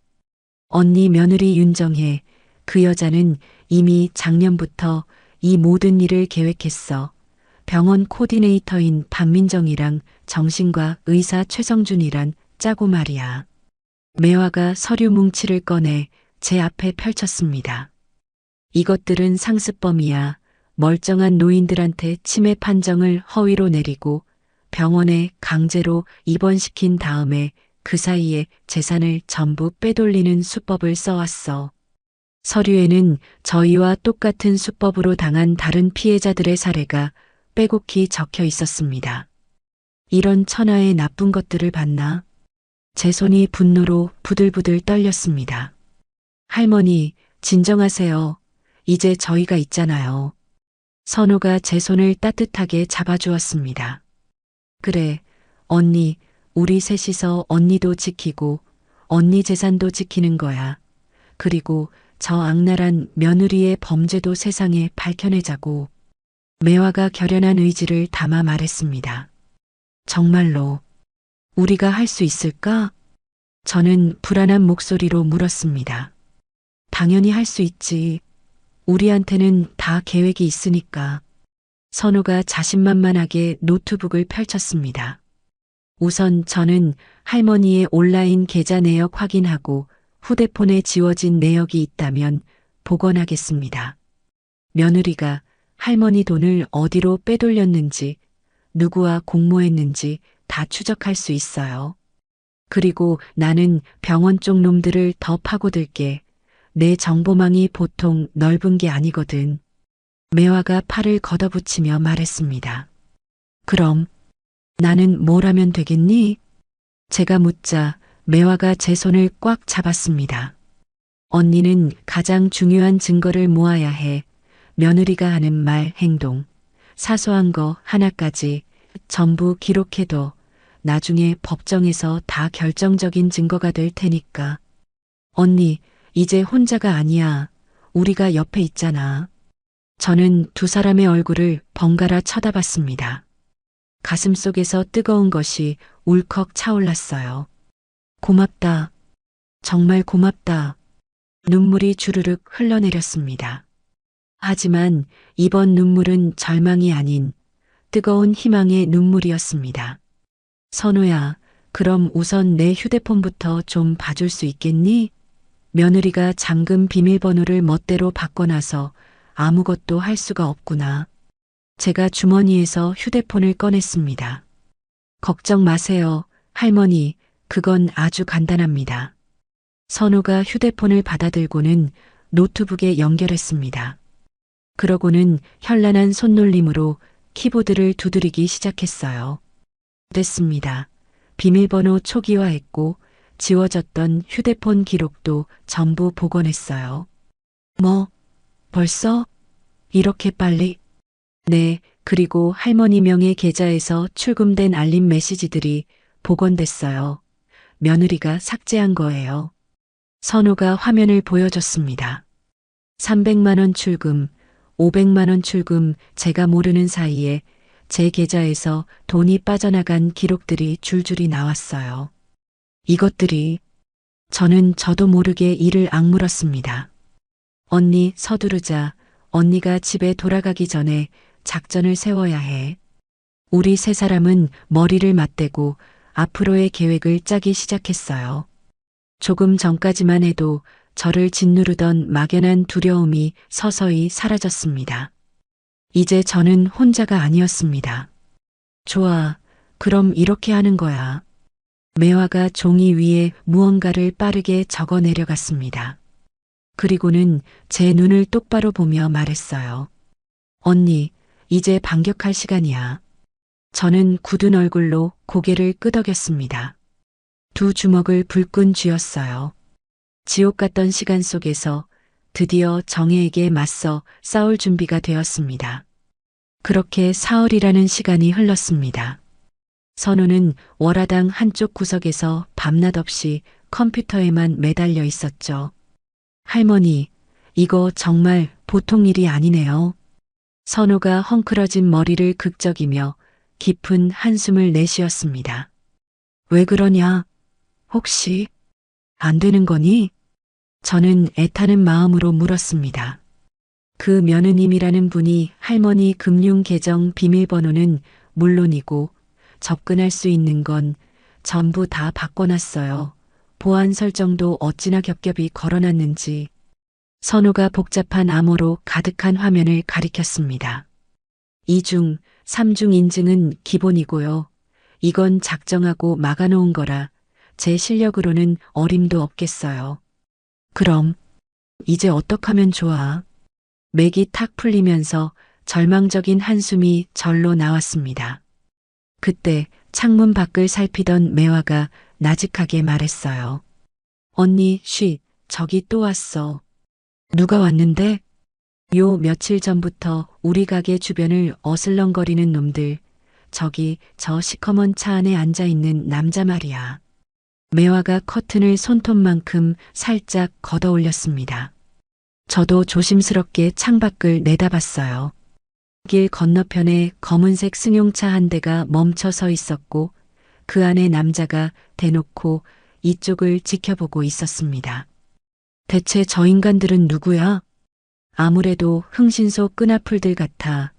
Speaker 1: 언니 며느리 윤정혜, 그 여자는 이미 작년부터 이 모든 일을 계획했어. 병원 코디네이터인 박민정이랑 정신과 의사 최성준이란 짜고 말이야. 매화가 서류 뭉치를 꺼내 제 앞에 펼쳤습니다. 이것들은 상습범이야. 멀쩡한 노인들한테 치매 판정을 허위로 내리고 병원에 강제로 입원시킨 다음에 그 사이에 재산을 전부 빼돌리는 수법을 써왔어. 서류에는 저희와 똑같은 수법으로 당한 다른 피해자들의 사례가 빼곡히 적혀 있었습니다. 이런 천하의 나쁜 것들을 봤나? 제 손이 분노로 부들부들 떨렸습니다. 할머니, 진정하세요. 이제 저희가 있잖아요. 선우가 제 손을 따뜻하게 잡아주었습니다. 그래, 언니, 우리 셋이서 언니도 지키고 언니 재산도 지키는 거야. 그리고 저 악랄한 며느리의 범죄도 세상에 밝혀내자고. 매화가 결연한 의지를 담아 말했습니다. 정말로 우리가 할 수 있을까? 저는 불안한 목소리로 물었습니다. 당연히 할 수 있지. 우리한테는 다 계획이 있으니까. 선우가 자신만만하게 노트북을 펼쳤습니다. 우선 저는 할머니의 온라인 계좌 내역 확인하고 휴대폰에 지워진 내역이 있다면 복원하겠습니다. 며느리가 할머니 돈을 어디로 빼돌렸는지, 누구와 공모했는지 다 추적할 수 있어요. 그리고 나는 병원 쪽 놈들을 더 파고들게. 내 정보망이 보통 넓은 게 아니거든. 매화가 팔을 걷어붙이며 말했습니다. 그럼 나는 뭘 하면 되겠니? 제가 묻자 매화가 제 손을 꽉 잡았습니다. 언니는 가장 중요한 증거를 모아야 해. 며느리가 하는 말, 행동, 사소한 거 하나까지 전부 기록해둬. 나중에 법정에서 다 결정적인 증거가 될 테니까. 언니, 이제 혼자가 아니야. 우리가 옆에 있잖아. 저는 두 사람의 얼굴을 번갈아 쳐다봤습니다. 가슴속에서 뜨거운 것이 울컥 차올랐어요. 고맙다. 정말 고맙다. 눈물이 주르륵 흘러내렸습니다. 하지만 이번 눈물은 절망이 아닌 뜨거운 희망의 눈물이었습니다. 선우야, 그럼 우선 내 휴대폰부터 좀 봐줄 수 있겠니? 며느리가 잠금 비밀번호를 멋대로 바꿔놔서 아무것도 할 수가 없구나. 제가 주머니에서 휴대폰을 꺼냈습니다. 걱정 마세요, 할머니. 그건 아주 간단합니다. 선우가 휴대폰을 받아들고는 노트북에 연결했습니다. 그러고는 현란한 손놀림으로 키보드를 두드리기 시작했어요. 됐습니다. 비밀번호 초기화했고 지워졌던 휴대폰 기록도 전부 복원했어요. 뭐, 벌써? 이렇게 빨리? 네, 그리고 할머니 명의 계좌에서 출금된 알림 메시지들이 복원됐어요. 며느리가 삭제한 거예요. 선우가 화면을 보여줬습니다. 300만 원 출금, 500만 원 출금, 제가 모르는 사이에 제 계좌에서 돈이 빠져나간 기록들이 줄줄이 나왔어요. 이것들이 저도 모르게 이를 악물었습니다. 언니 서두르자. 언니가 집에 돌아가기 전에 작전을 세워야 해. 우리 세 사람은 머리를 맞대고 앞으로의 계획을 짜기 시작했어요. 조금 전까지만 해도 저를 짓누르던 막연한 두려움이 서서히 사라졌습니다. 이제 저는 혼자가 아니었습니다. 좋아, 그럼 이렇게 하는 거야. 매화가 종이 위에 무언가를 빠르게 적어 내려갔습니다. 그리고는 제 눈을 똑바로 보며 말했어요. 언니, 이제 반격할 시간이야. 저는 굳은 얼굴로 고개를 끄덕였습니다. 두 주먹을 불끈 쥐었어요. 지옥 같던 시간 속에서 드디어 정혜에게 맞서 싸울 준비가 되었습니다. 그렇게 사흘이라는 시간이 흘렀습니다. 선우는 월화당 한쪽 구석에서 밤낮 없이 컴퓨터에만 매달려 있었죠. 할머니, 이거 정말 보통 일이 아니네요. 선우가 헝클어진 머리를 극적이며 깊은 한숨을 내쉬었습니다. 왜 그러냐? 혹시 안 되는 거니? 저는 애타는 마음으로 물었습니다. 그 며느님이라는 분이 할머니 금융 계정 비밀번호는 물론이고 접근할 수 있는 건 전부 다 바꿔놨어요. 보안 설정도 어찌나 겹겹이 걸어놨는지. 선우가 복잡한 암호로 가득한 화면을 가리켰습니다. 2중, 3중 인증은 기본이고요. 이건 작정하고 막아놓은 거라 제 실력으로는 어림도 없겠어요. 그럼 이제 어떡하면 좋아? 맥이 탁 풀리면서 절망적인 한숨이 절로 나왔습니다. 그때 창문 밖을 살피던 매화가 나직하게 말했어요. 언니, 쉬, 저기 또 왔어. 누가 왔는데? 요 며칠 전부터 우리 가게 주변을 어슬렁거리는 놈들. 저기 저 시커먼 차 안에 앉아있는 남자 말이야. 매화가 커튼을 손톱만큼 살짝 걷어 올렸습니다. 저도 조심스럽게 창밖을 내다봤어요. 길 건너편에 검은색 승용차 한 대가 멈춰 서 있었고 그 안에 남자가 대놓고 이쪽을 지켜보고 있었습니다. 대체 저 인간들은 누구야? 아무래도 흥신소 끈아풀들 같아.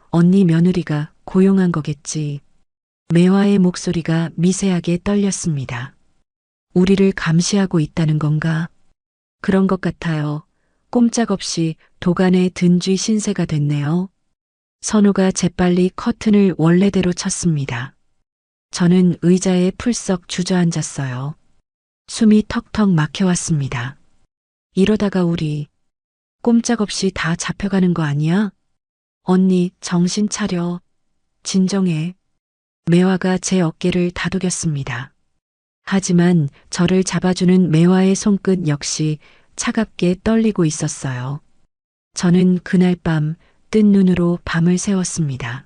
Speaker 1: 언니 며느리가 고용한 거겠지. 매화의 목소리가 미세하게 떨렸습니다. 우리를 감시하고 있다는 건가? 그런 것 같아요. 꼼짝없이 도간에 든 쥐 신세가 됐네요. 선우가 재빨리 커튼을 원래대로 쳤습니다. 저는 의자에 풀썩 주저앉았어요. 숨이 턱턱 막혀왔습니다. 이러다가 우리 꼼짝없이 다 잡혀가는 거 아니야? 언니, 정신 차려. 진정해. 매화가 제 어깨를 다독였습니다. 하지만 저를 잡아주는 매화의 손끝 역시 차갑게 떨리고 있었어요. 저는 그날 밤 뜬 눈으로 밤을 새웠습니다.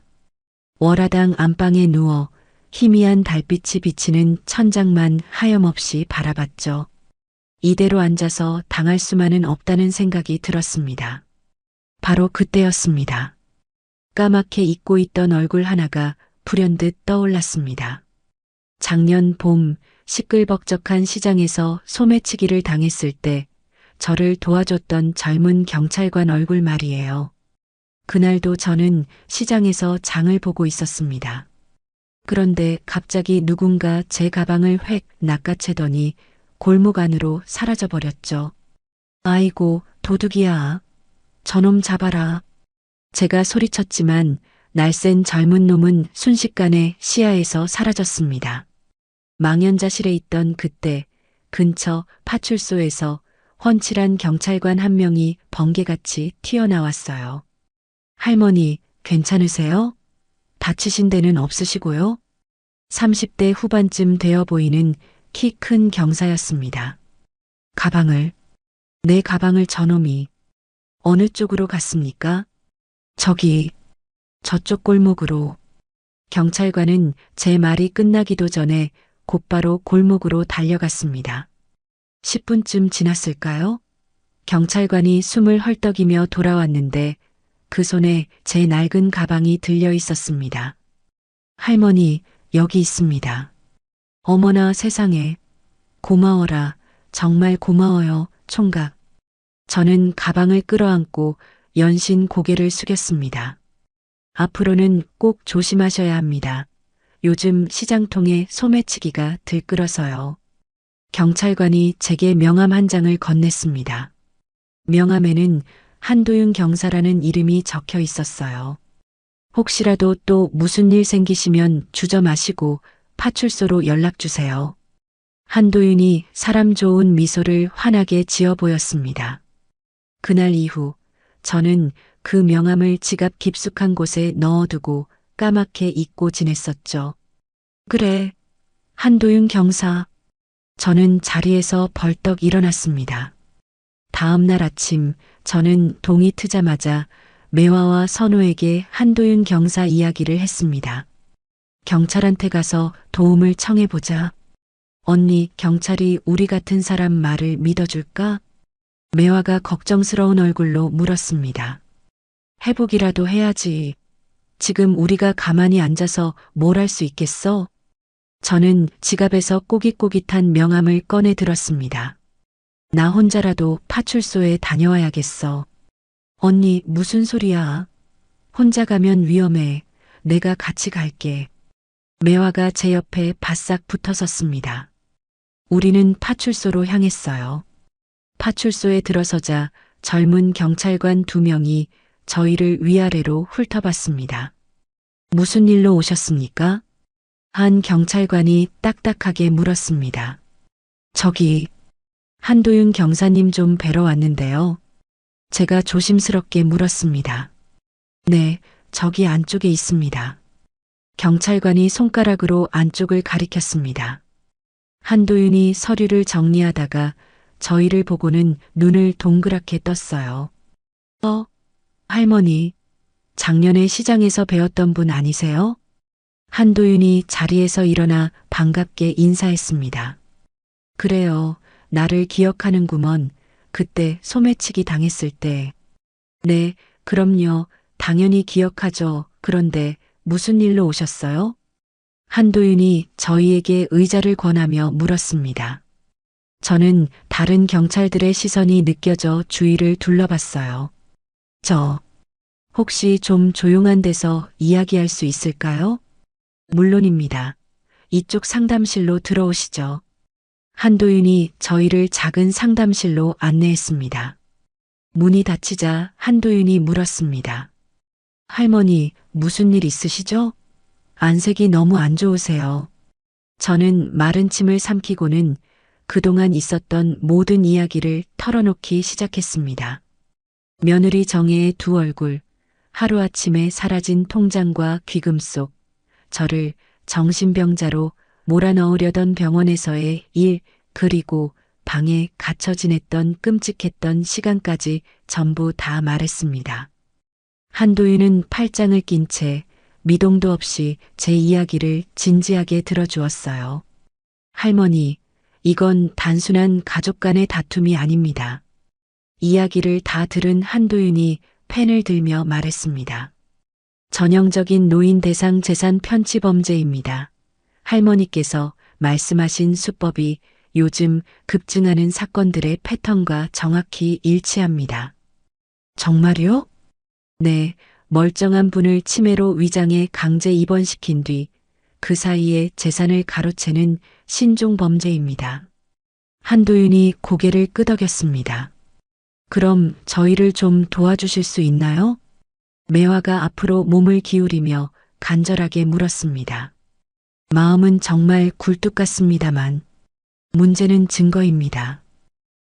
Speaker 1: 월화당 안방에 누워 희미한 달빛이 비치는 천장만 하염없이 바라봤죠. 이대로 앉아서 당할 수만은 없다는 생각이 들었습니다. 바로 그때였습니다. 까맣게 잊고 있던 얼굴 하나가 불현듯 떠올랐습니다. 작년 봄 시끌벅적한 시장에서 소매치기를 당했을 때 저를 도와줬던 젊은 경찰관 얼굴 말이에요. 그날도 저는 시장에서 장을 보고 있었습니다. 그런데 갑자기 누군가 제 가방을 획 낚아채더니 골목 안으로 사라져버렸죠. 아이고, 도둑이야. 저놈 잡아라. 제가 소리쳤지만 날쌘 젊은 놈은 순식간에 시야에서 사라졌습니다. 망연자실에 있던 그때 근처 파출소에서 훤칠한 경찰관 한 명이 번개같이 튀어나왔어요. 할머니, 괜찮으세요? 다치신 데는 없으시고요? 30대 후반쯤 되어 보이는 키 큰 경사였습니다. 내 가방을 저놈이 어느 쪽으로 갔습니까? 저쪽 골목으로. 경찰관은 제 말이 끝나기도 전에 곧바로 골목으로 달려갔습니다. 10분쯤 지났을까요? 경찰관이 숨을 헐떡이며 돌아왔는데 그 손에 제 낡은 가방이 들려 있었습니다. 할머니, 여기 있습니다. 어머나 세상에. 고마워라. 정말 고마워요, 총각. 저는 가방을 끌어안고 연신 고개를 숙였습니다. 앞으로는 꼭 조심하셔야 합니다. 요즘 시장통에 소매치기가 들끓어서요. 경찰관이 제게 명함 한 장을 건넸습니다. 명함에는 한도윤 경사라는 이름이 적혀 있었어요. 혹시라도 또 무슨 일 생기시면 주저 마시고 파출소로 연락 주세요. 한도윤이 사람 좋은 미소를 환하게 지어 보였습니다. 그날 이후 저는 그 명함을 지갑 깊숙한 곳에 넣어두고 까맣게 잊고 지냈었죠. 그래, 한도윤 경사. 저는 자리에서 벌떡 일어났습니다. 다음 날 아침 저는 동이 트자마자 매화와 선우에게 한도윤 경사 이야기를 했습니다. 경찰한테 가서 도움을 청해보자. 언니, 경찰이 우리 같은 사람 말을 믿어줄까? 매화가 걱정스러운 얼굴로 물었습니다. 해보기라도 해야지. 지금 우리가 가만히 앉아서 뭘 할 수 있겠어? 저는 지갑에서 꼬깃꼬깃한 명함을 꺼내 들었습니다. 나 혼자라도 파출소에 다녀와야겠어. 언니, 무슨 소리야? 혼자 가면 위험해. 내가 같이 갈게. 매화가 제 옆에 바싹 붙어섰습니다. 우리는 파출소로 향했어요. 파출소에 들어서자 젊은 경찰관 2명이 저희를 위아래로 훑어봤습니다. 무슨 일로 오셨습니까? 한 경찰관이 딱딱하게 물었습니다. 저기, 한도윤 경사님 좀 뵈러 왔는데요. 제가 조심스럽게 물었습니다. 네, 저기 안쪽에 있습니다. 경찰관이 손가락으로 안쪽을 가리켰습니다. 한도윤이 서류를 정리하다가 저희를 보고는 눈을 동그랗게 떴어요. 할머니, 작년에 시장에서 배웠던 분 아니세요? 한도윤이 자리에서 일어나 반갑게 인사했습니다. 그래요, 나를 기억하는구먼. 그때 소매치기 당했을 때. 네, 그럼요. 당연히 기억하죠. 그런데 무슨 일로 오셨어요? 한도윤이 저희에게 의자를 권하며 물었습니다. 저는 다른 경찰들의 시선이 느껴져 주위를 둘러봤어요. 혹시 좀 조용한 데서 이야기할 수 있을까요? 물론입니다. 이쪽 상담실로 들어오시죠. 한도윤이 저희를 작은 상담실로 안내했습니다. 문이 닫히자 한도윤이 물었습니다. 할머니, 무슨 일 있으시죠? 안색이 너무 안 좋으세요. 저는 마른 침을 삼키고는 그동안 있었던 모든 이야기를 털어놓기 시작했습니다. 며느리 정혜의 2 얼굴, 하루아침에 사라진 통장과 귀금 속, 저를 정신병자로 몰아넣으려던 병원에서의 일, 그리고 방에 갇혀 지냈던 끔찍했던 시간까지 전부 다 말했습니다. 한도윤은 팔짱을 낀 채 미동도 없이 제 이야기를 진지하게 들어주었어요. 할머니, 이건 단순한 가족 간의 다툼이 아닙니다. 이야기를 다 들은 한도윤이 펜을 들며 말했습니다. 전형적인 노인 대상 재산 편취 범죄입니다. 할머니께서 말씀하신 수법이 요즘 급증하는 사건들의 패턴과 정확히 일치합니다. 정말요? 네, 멀쩡한 분을 치매로 위장해 강제 입원시킨 뒤 그 사이에 재산을 가로채는 신종 범죄입니다. 한도윤이 고개를 끄덕였습니다. 그럼 저희를 좀 도와주실 수 있나요? 매화가 앞으로 몸을 기울이며 간절하게 물었습니다. 마음은 정말 굴뚝 같습니다만 문제는 증거입니다.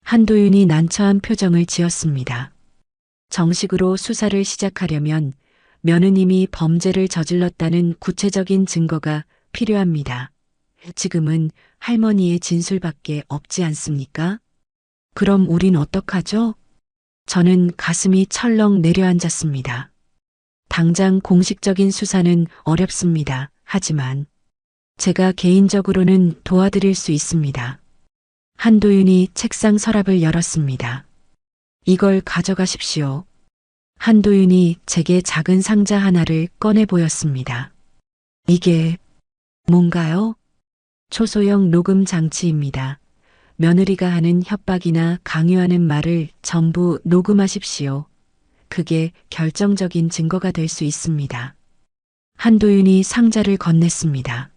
Speaker 1: 한도윤이 난처한 표정을 지었습니다. 정식으로 수사를 시작하려면 며느님이 범죄를 저질렀다는 구체적인 증거가 필요합니다. 지금은 할머니의 진술밖에 없지 않습니까? 그럼 우린 어떡하죠? 저는 가슴이 철렁 내려앉았습니다. 당장 공식적인 수사는 어렵습니다. 하지만 제가 개인적으로는 도와드릴 수 있습니다. 한도윤이 책상 서랍을 열었습니다. 이걸 가져가십시오. 한도윤이 제게 작은 상자 하나를 꺼내 보였습니다. 이게 뭔가요? 초소형 녹음 장치입니다. 며느리가 하는 협박이나 강요하는 말을 전부 녹음하십시오. 그게 결정적인 증거가 될 수 있습니다. 한도윤이 상자를 건넸습니다.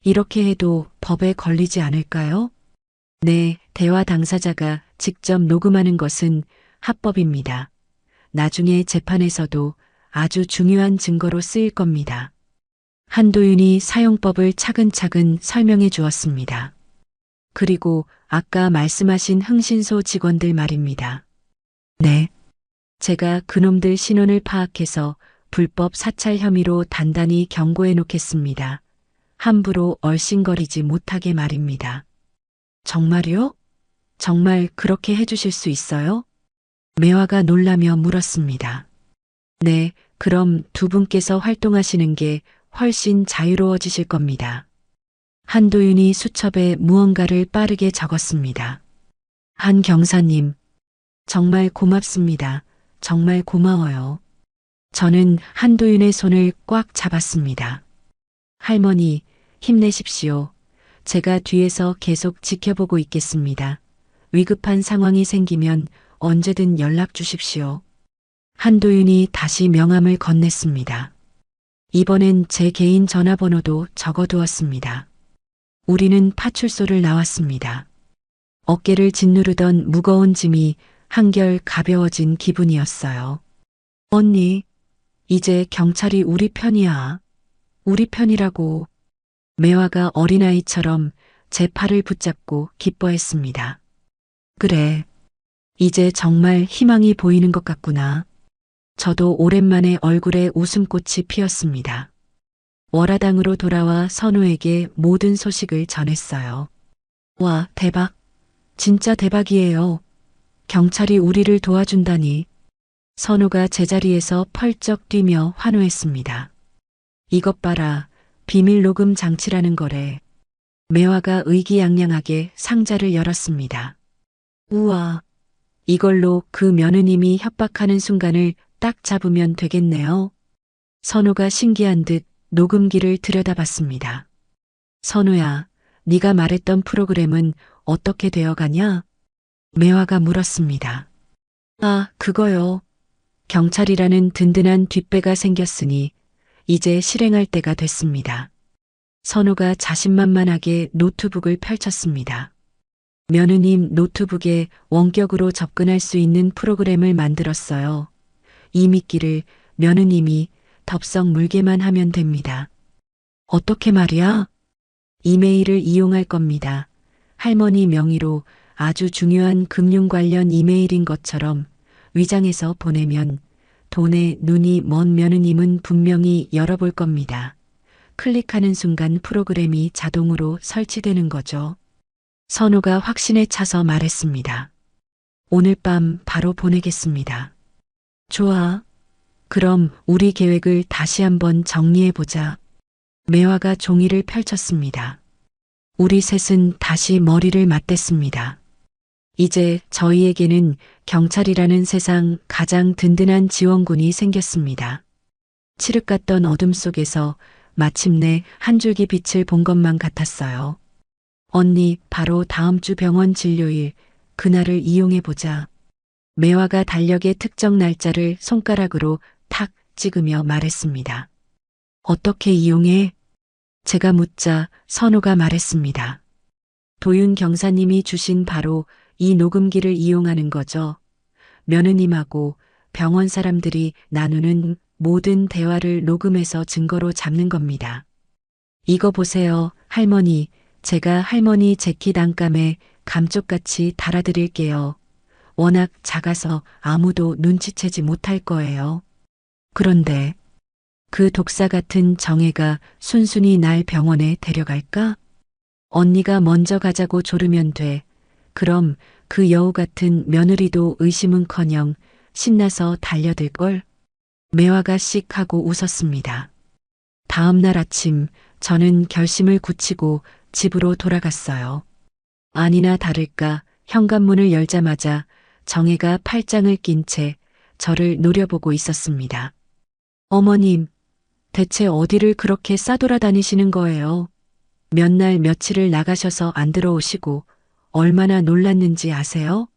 Speaker 1: 이렇게 해도 법에 걸리지 않을까요? 네, 대화 당사자가 직접 녹음하는 것은 합법입니다. 나중에 재판에서도 아주 중요한 증거로 쓰일 겁니다. 한도윤이 사용법을 차근차근 설명해 주었습니다. 그리고 아까 말씀하신 흥신소 직원들 말입니다. 네. 제가 그놈들 신원을 파악해서 불법 사찰 혐의로 단단히 경고해 놓겠습니다. 함부로 얼씬거리지 못하게 말입니다. 정말요? 정말 그렇게 해주실 수 있어요? 매화가 놀라며 물었습니다. 네, 그럼 2 분께서 활동하시는 게 훨씬 자유로워지실 겁니다. 한도윤이 수첩에 무언가를 빠르게 적었습니다. 한 경사님, 정말 고맙습니다. 정말 고마워요. 저는 한도윤의 손을 꽉 잡았습니다. 할머니, 힘내십시오. 제가 뒤에서 계속 지켜보고 있겠습니다. 위급한 상황이 생기면 언제든 연락 주십시오. 한도윤이 다시 명함을 건넸습니다. 이번엔 제 개인 전화번호도 적어두었습니다. 우리는 파출소를 나왔습니다. 어깨를 짓누르던 무거운 짐이 한결 가벼워진 기분이었어요. 언니, 이제 경찰이 우리 편이야. 우리 편이라고. 매화가 어린아이처럼 제 팔을 붙잡고 기뻐했습니다. 그래. 이제 정말 희망이 보이는 것 같구나. 저도 오랜만에 얼굴에 웃음꽃이 피었습니다. 월화당으로 돌아와 선우에게 모든 소식을 전했어요. 와, 대박. 진짜 대박이에요. 경찰이 우리를 도와준다니. 선우가 제자리에서 펄쩍 뛰며 환호했습니다. 이것 봐라. 비밀 녹음 장치라는 거래. 매화가 의기양양하게 상자를 열었습니다. 우와. 이걸로 그 며느님이 협박하는 순간을 딱 잡으면 되겠네요. 선우가 신기한 듯 녹음기를 들여다봤습니다. 선우야, 네가 말했던 프로그램은 어떻게 되어가냐? 매화가 물었습니다. 아, 그거요. 경찰이라는 든든한 뒷배가 생겼으니 이제 실행할 때가 됐습니다. 선우가 자신만만하게 노트북을 펼쳤습니다. 며느님 노트북에 원격으로 접근할 수 있는 프로그램을 만들었어요. 이 미끼를 며느님이 덥석 물게만 하면 됩니다. 어떻게 말이야? 이메일을 이용할 겁니다. 할머니 명의로 아주 중요한 금융 관련 이메일인 것처럼 위장해서 보내면 돈에 눈이 먼 며느님은 분명히 열어볼 겁니다. 클릭하는 순간 프로그램이 자동으로 설치되는 거죠. 선우가 확신에 차서 말했습니다. 오늘 밤 바로 보내겠습니다. 좋아. 그럼 우리 계획을 다시 한번 정리해보자. 매화가 종이를 펼쳤습니다. 우리 셋은 다시 머리를 맞댔습니다. 이제 저희에게는 경찰이라는 세상 가장 든든한 지원군이 생겼습니다. 칠흑 같던 어둠 속에서 마침내 한 줄기 빛을 본 것만 같았어요. 언니, 바로 다음 주 병원 진료일, 그날을 이용해보자. 매화가 달력의 특정 날짜를 손가락으로 탁 찍으며 말했습니다. 어떻게 이용해? 제가 묻자 선우가 말했습니다. 도윤 경사님이 주신 바로 이 녹음기를 이용하는 거죠. 며느님하고 병원 사람들이 나누는 모든 대화를 녹음해서 증거로 잡는 겁니다. 이거 보세요, 할머니. 제가 할머니 재킷 안감에 감쪽같이 달아드릴게요. 워낙 작아서 아무도 눈치채지 못할 거예요. 그런데 그 독사 같은 정혜가 순순히 날 병원에 데려갈까? 언니가 먼저 가자고 조르면 돼. 그럼 그 여우 같은 며느리도 의심은커녕 신나서 달려들걸? 매화가 씩 하고 웃었습니다. 다음 날 아침 저는 결심을 굳히고 집으로 돌아갔어요. 아니나 다를까 현관문을 열자마자 정혜가 팔짱을 낀 채 저를 노려보고 있었습니다. 어머님, 대체 어디를 그렇게 싸돌아다니시는 거예요? 몇 날 며칠을 나가셔서 안 들어오시고 얼마나 놀랐는지 아세요?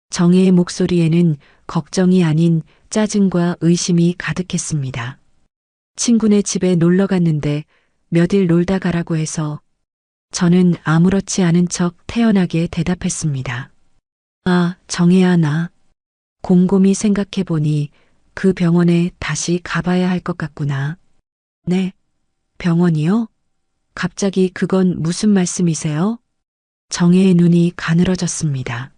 Speaker 1: 정혜의 목소리에는 걱정이 아닌 짜증과 의심이 가득했습니다. 친구네 집에 놀러 갔는데 몇 일 놀다 가라고 해서 저는 아무렇지 않은 척 태연하게 대답했습니다. 아, 정혜야, 나 곰곰이 생각해보니 그 병원에 다시 가봐야 할 것 같구나. 네, 병원이요? 갑자기 그건 무슨 말씀이세요? 정혜의 눈이 가늘어졌습니다.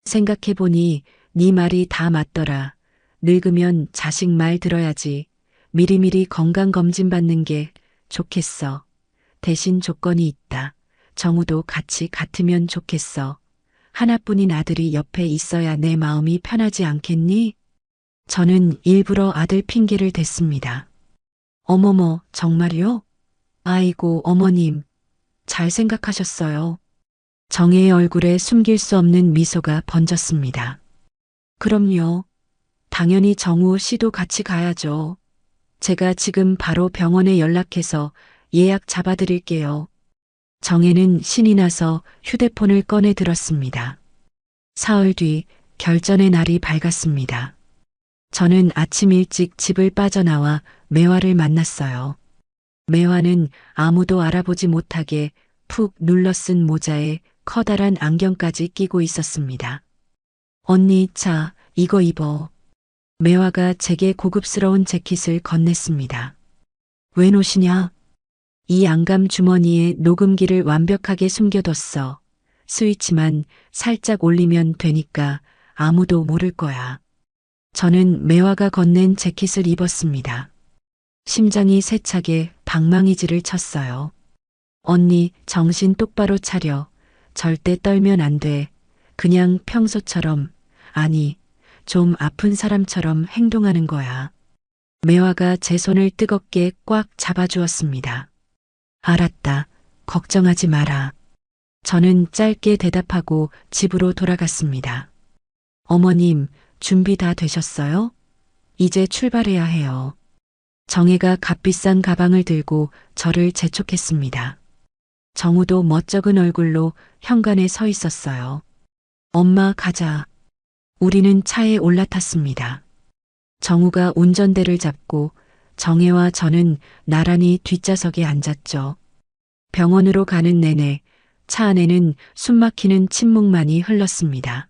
Speaker 1: 생각해보니 네 말이 다 맞더라. 늙으면 자식 말 들어야지. 미리미리 건강검진 받는 게 좋겠어. 대신 조건이 있다. 정우도 같이 같으면 좋겠어. 하나뿐인 아들이 옆에 있어야 내 마음이 편하지 않겠니? 저는 일부러 아들 핑계를 댔습니다. 어머머, 정말요? 아이고, 어머님. 잘 생각하셨어요. 정혜의 얼굴에 숨길 수 없는 미소가 번졌습니다. 그럼요. 당연히 정우 씨도 같이 가야죠. 제가 지금 바로 병원에 연락해서 예약 잡아드릴게요. 정혜는 신이 나서 휴대폰을 꺼내 들었습니다. 사흘 뒤 결전의 날이 밝았습니다. 저는 아침 일찍 집을 빠져나와 매화를 만났어요. 매화는 아무도 알아보지 못하게 푹 눌러쓴 모자에 커다란 안경까지 끼고 있었습니다. 언니, 자, 이거 입어. 매화가 제게 고급스러운 재킷을 건넸습니다. 왜 노시냐? 이 안감 주머니에 녹음기를 완벽하게 숨겨뒀어. 스위치만 살짝 올리면 되니까 아무도 모를 거야. 저는 매화가 건넨 재킷을 입었습니다. 심장이 세차게 방망이질을 쳤어요. 언니, 정신 똑바로 차려. 절대 떨면 안 돼. 그냥 평소처럼, 아니, 좀 아픈 사람처럼 행동하는 거야. 매화가 제 손을 뜨겁게 꽉 잡아주었습니다. 알았다. 걱정하지 마라. 저는 짧게 대답하고 집으로 돌아갔습니다. 어머님, 준비 다 되셨어요? 이제 출발해야 해요. 정혜가 값비싼 가방을 들고 저를 재촉했습니다. 정우도 멋쩍은 얼굴로 현관에 서 있었어요. 엄마, 가자. 우리는 차에 올라탔습니다. 정우가 운전대를 잡고 정혜와 저는 나란히 뒷좌석에 앉았죠. 병원으로 가는 내내 차 안에는 숨막히는 침묵만이 흘렀습니다.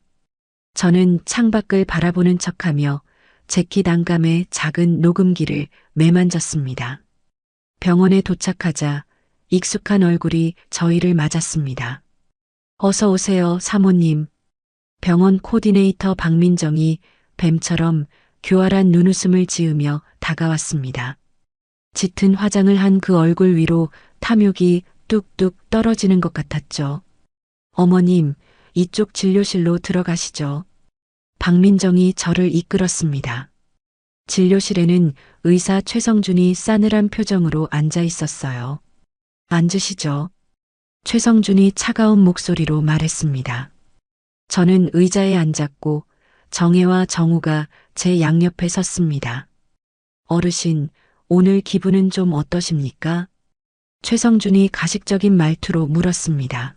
Speaker 1: 저는 창밖을 바라보는 척하며 재킷 안감에 작은 녹음기를 매만졌습니다. 병원에 도착하자 익숙한 얼굴이 저희를 맞았습니다. 어서 오세요, 사모님. 병원 코디네이터 박민정이 뱀처럼 교활한 눈웃음을 지으며 다가왔습니다. 짙은 화장을 한 그 얼굴 위로 탐욕이 뚝뚝 떨어지는 것 같았죠. 어머님, 이쪽 진료실로 들어가시죠. 박민정이 저를 이끌었습니다. 진료실에는 의사 최성준이 싸늘한 표정으로 앉아 있었어요. 앉으시죠. 최성준이 차가운 목소리로 말했습니다. 저는 의자에 앉았고 정혜와 정우가 제 양옆에 섰습니다. 어르신, 오늘 기분은 좀 어떠십니까? 최성준이 가식적인 말투로 물었습니다.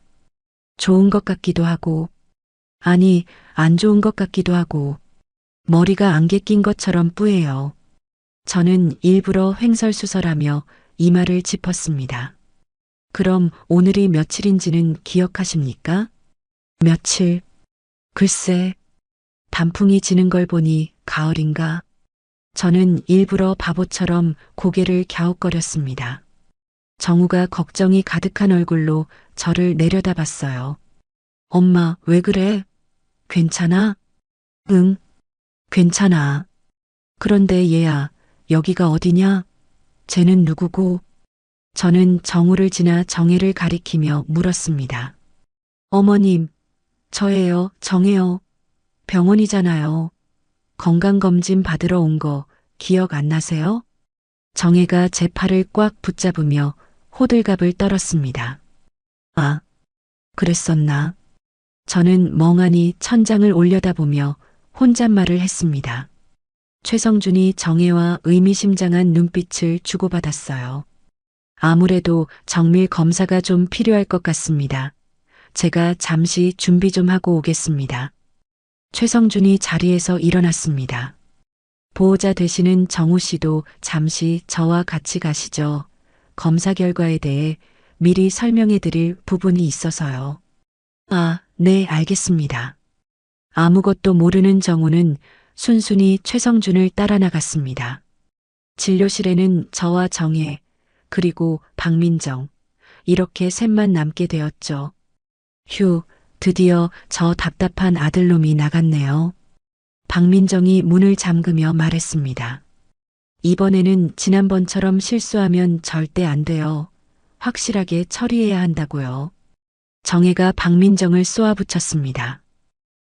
Speaker 1: 좋은 것 같기도 하고, 아니, 안 좋은 것 같기도 하고, 머리가 안개 낀 것처럼 뿌예요. 저는 일부러 횡설수설하며 이마를 짚었습니다. 그럼 오늘이 며칠인지는 기억하십니까? 며칠? 글쎄, 단풍이 지는 걸 보니 가을인가? 저는 일부러 바보처럼 고개를 갸웃거렸습니다. 정우가 걱정이 가득한 얼굴로 저를 내려다봤어요. 엄마, 왜 그래? 괜찮아? 응, 괜찮아. 그런데 얘야, 여기가 어디냐? 쟤는 누구고? 저는 정우를 지나 정혜를 가리키며 물었습니다. 어머님, 저예요, 정혜요. 병원이잖아요. 건강검진 받으러 온 거 기억 안 나세요? 정혜가 제 팔을 꽉 붙잡으며 호들갑을 떨었습니다. 아, 그랬었나? 저는 멍하니 천장을 올려다보며 혼잣말을 했습니다. 최성준이 정혜와 의미심장한 눈빛을 주고받았어요. 아무래도 정밀 검사가 좀 필요할 것 같습니다. 제가 잠시 준비 좀 하고 오겠습니다. 최성준이 자리에서 일어났습니다. 보호자 되시는 정우 씨도 잠시 저와 같이 가시죠. 검사 결과에 대해 미리 설명해 드릴 부분이 있어서요. 아, 네, 알겠습니다. 아무것도 모르는 정우는 순순히 최성준을 따라 나갔습니다. 진료실에는 저와 정혜, 그리고 박민정, 이렇게 셋만 남게 되었죠. 휴, 드디어 저 답답한 아들놈이 나갔네요. 박민정이 문을 잠그며 말했습니다. 이번에는 지난번처럼 실수하면 절대 안 돼요. 확실하게 처리해야 한다고요. 정혜가 박민정을 쏘아붙였습니다.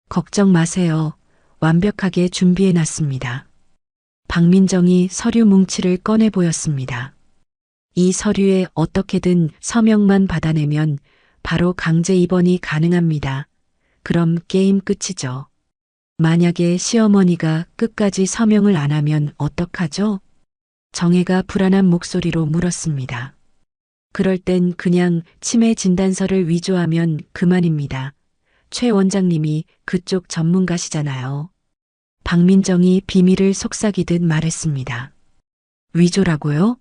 Speaker 1: 걱정 마세요. 완벽하게 준비해 놨습니다. 박민정이 서류 뭉치를 꺼내 보였습니다. 이 서류에 어떻게든 서명만 받아내면 바로 강제 입원이 가능합니다. 그럼 게임 끝이죠. 만약에 시어머니가 끝까지 서명을 안 하면 어떡하죠? 정혜가 불안한 목소리로 물었습니다. 그럴 땐 그냥 치매 진단서를 위조하면 그만입니다. 최 원장님이 그쪽 전문가시잖아요. 박민정이 비밀을 속삭이듯 말했습니다. 위조라고요?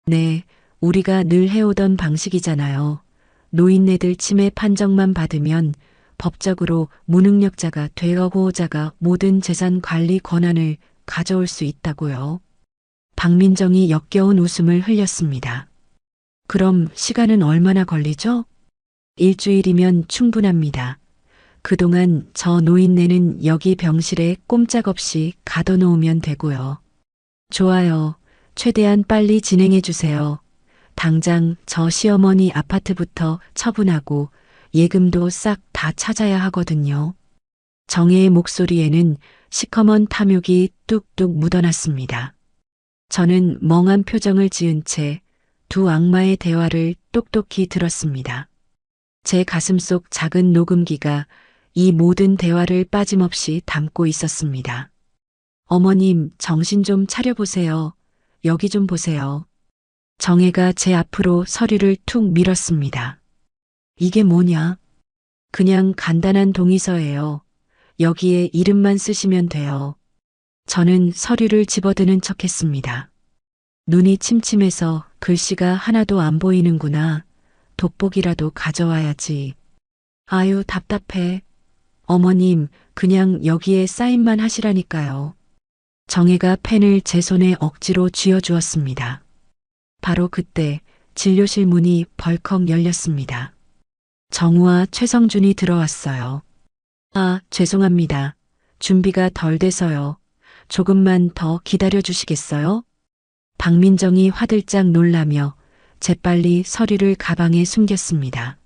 Speaker 1: 네, 우리가 늘 해오던 방식이잖아요. 노인네들 치매 판정만 받으면 법적으로 무능력자가 되어 보호자가 모든 재산 관리 권한을 가져올 수 있다고요. 박민정이 역겨운 웃음을 흘렸습니다. 그럼 시간은 얼마나 걸리죠? 일주일이면 충분합니다. 그동안 저 노인네는 여기 병실에 꼼짝없이 가둬놓으면 되고요. 좋아요. 최대한 빨리 진행해 주세요. 당장 저 시어머니 아파트부터 처분하고 예금도 싹 다 찾아야 하거든요. 정혜의 목소리에는 시커먼 탐욕이 뚝뚝 묻어났습니다. 저는 멍한 표정을 지은 채 두 악마의 대화를 똑똑히 들었습니다. 제 가슴속 작은 녹음기가 이 모든 대화를 빠짐없이 담고 있었습니다. 어머님, 정신 좀 차려보세요. 여기 좀 보세요. 정혜가 제 앞으로 서류를 툭 밀었습니다. 이게 뭐냐? 그냥 간단한 동의서예요. 여기에 이름만 쓰시면 돼요. 저는 서류를 집어드는 척했습니다. 눈이 침침해서 글씨가 하나도 안 보이는구나. 돋보기라도 가져와야지. 아유, 답답해. 어머님, 그냥 여기에 사인만 하시라니까요. 정혜가 펜을 제 손에 억지로 쥐어주었습니다. 바로 그때 진료실 문이 벌컥 열렸습니다. 정우와 최성준이 들어왔어요. 아, 죄송합니다. 준비가 덜 돼서요. 조금만 더 기다려 주시겠어요? 박민정이 화들짝 놀라며 재빨리 서류를 가방에 숨겼습니다.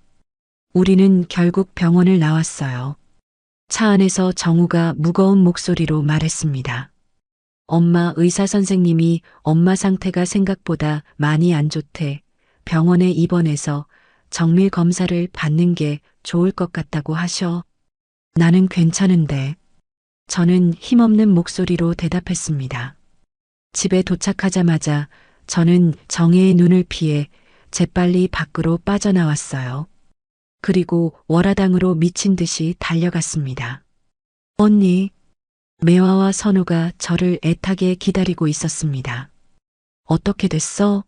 Speaker 1: 우리는 결국 병원을 나왔어요. 차 안에서 정우가 무거운 목소리로 말했습니다. 엄마, 의사 선생님이 엄마 상태가 생각보다 많이 안 좋대. 병원에 입원해서 정밀 검사를 받는 게 좋을 것 같다고 하셔. 나는 괜찮은데. 저는 힘없는 목소리로 대답했습니다. 집에 도착하자마자 저는 정혜의 눈을 피해 재빨리 밖으로 빠져나왔어요. 그리고 월화당으로 미친 듯이 달려갔습니다. 언니, 매화와 선우가 저를 애타게 기다리고 있었습니다. 어떻게 됐어?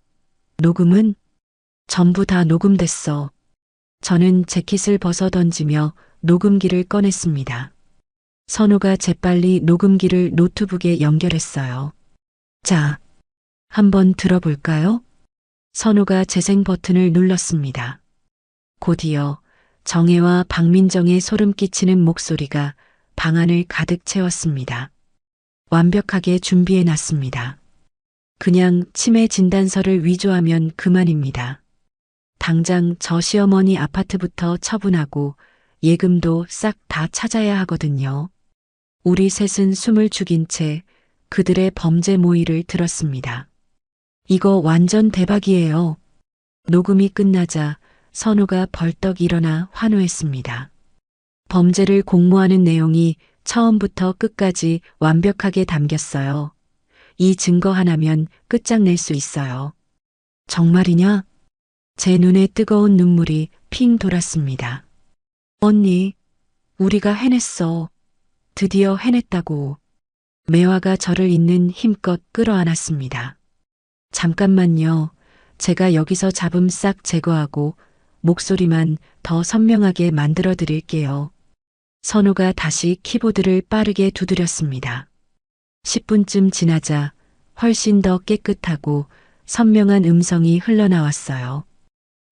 Speaker 1: 녹음은? 전부 다 녹음됐어. 저는 재킷을 벗어 던지며 녹음기를 꺼냈습니다. 선우가 재빨리 녹음기를 노트북에 연결했어요. 자, 한번 들어볼까요? 선우가 재생 버튼을 눌렀습니다. 곧이어 정혜와 박민정의 소름 끼치는 목소리가 방안을 가득 채웠습니다. 완벽하게 준비해 놨습니다. 그냥 치매 진단서를 위조하면 그만입니다. 당장 저 시어머니 아파트부터 처분하고 예금도 싹 다 찾아야 하거든요. 우리 셋은 숨을 죽인 채 그들의 범죄 모의를 들었습니다. 이거 완전 대박이에요. 녹음이 끝나자 선우가 벌떡 일어나 환호했습니다. 범죄를 공모하는 내용이 처음부터 끝까지 완벽하게 담겼어요. 이 증거 하나면 끝장낼 수 있어요. 정말이냐? 제 눈에 뜨거운 눈물이 핑 돌았습니다. 언니, 우리가 해냈어. 드디어 해냈다고. 매화가 저를 있는 힘껏 끌어안았습니다. 잠깐만요. 제가 여기서 잡음 싹 제거하고 목소리만 더 선명하게 만들어 드릴게요. 선우가 다시 키보드를 빠르게 두드렸습니다. 10분쯤 지나자 훨씬 더 깨끗하고 선명한 음성이 흘러나왔어요.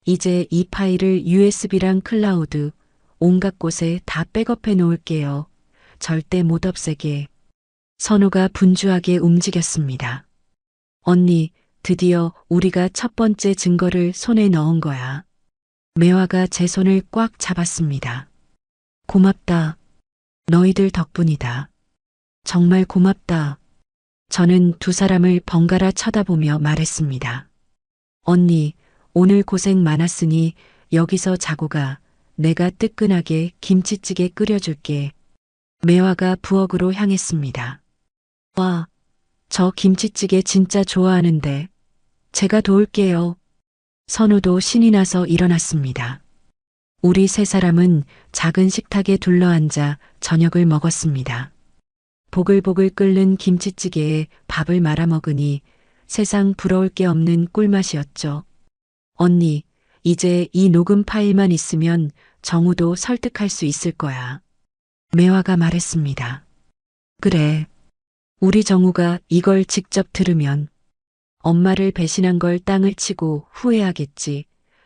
Speaker 1: 이제 이 파일을 USB랑 클라우드, 온갖 곳에 다 백업해 놓을게요. 절대 못 없애게. 선우가 분주하게 움직였습니다. 언니, 드디어 우리가 첫 번째 증거를 손에 넣은 거야. 매화가 제 손을 꽉 잡았습니다. 고맙다. 너희들 덕분이다. 정말 고맙다. 저는 두 사람을 번갈아 쳐다보며 말했습니다. 언니, 오늘 고생 많았으니 여기서 자고 가. 내가 뜨끈하게 김치찌개 끓여줄게. 매화가 부엌으로 향했습니다. 와, 저 김치찌개 진짜 좋아하는데. 제가 도울게요. 선우도 신이 나서 일어났습니다. 우리 세 사람은 작은 식탁에 둘러앉아 저녁을 먹었습니다. 보글보글 끓는 김치찌개에 밥을 말아 먹으니 세상 부러울 게 없는 꿀맛이었죠. 언니, 이제 이 녹음 파일만 있으면 정우도 설득할 수 있을 거야. 매화가 말했습니다. 그래. 우리 정우가 이걸 직접 들으면 엄마를 배신한 걸 땅을 치고 후회하겠지.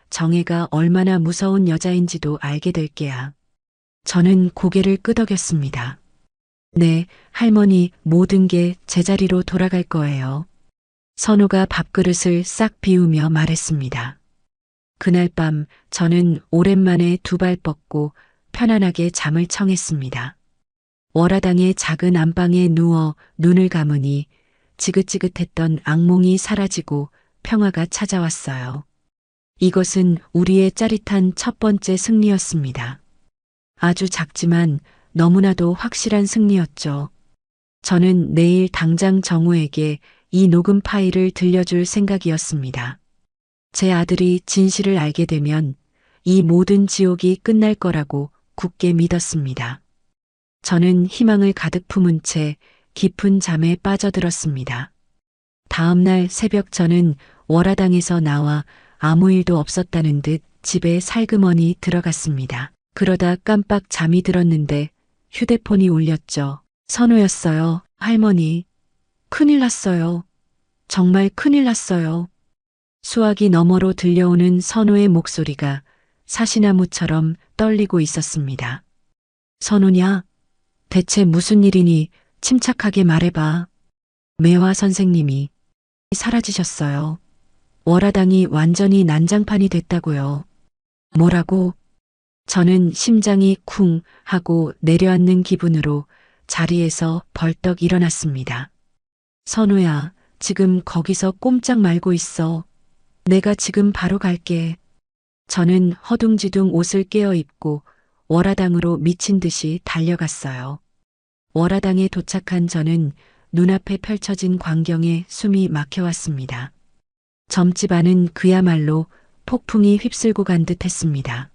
Speaker 1: 정혜가 얼마나 무서운 여자인지도 알게 될 게야. 저는 고개를 끄덕였습니다. 네, 할머니, 모든 게 제자리로 돌아갈 거예요. 선우가 밥그릇을 싹 비우며 말했습니다. 그날 밤 저는 오랜만에 두 발 뻗고 편안하게 잠을 청했습니다. 월화당의 작은 안방에 누워 눈을 감으니 지긋지긋했던 악몽이 사라지고 평화가 찾아왔어요. 이것은 우리의 짜릿한 첫 번째 승리였습니다. 아주 작지만 너무나도 확실한 승리였죠. 저는 내일 당장 정우에게 이 녹음 파일을 들려줄 생각이었습니다. 제 아들이 진실을 알게 되면 이 모든 지옥이 끝날 거라고 굳게 믿었습니다. 저는 희망을 가득 품은 채 깊은 잠에 빠져들었습니다. 다음 날 새벽 저는 월화당에서 나와 아무 일도 없었다는 듯 집에 살그머니 들어갔습니다. 그러다 깜빡 잠이 들었는데 휴대폰이 울렸죠. 선우였어요. 할머니. 큰일 났어요. 정말 큰일 났어요. 수화기 너머로 들려오는 선우의 목소리가 사시나무처럼 떨리고 있었습니다. 선우냐? 대체 무슨 일이니? 침착하게 말해봐. 매화 선생님이 사라지셨어요. 월화당이 완전히 난장판이 됐다고요. 뭐라고? 저는 심장이 쿵 하고 내려앉는 기분으로 자리에서 벌떡 일어났습니다. 선우야, 지금 거기서 꼼짝 말고 있어. 내가 지금 바로 갈게. 저는 허둥지둥 옷을 깨어 입고 월화당으로 미친 듯이 달려갔어요. 월화당에 도착한 저는 눈앞에 펼쳐진 광경에 숨이 막혀왔습니다. 점집 안은 그야말로 폭풍이 휩쓸고 간 듯 했습니다.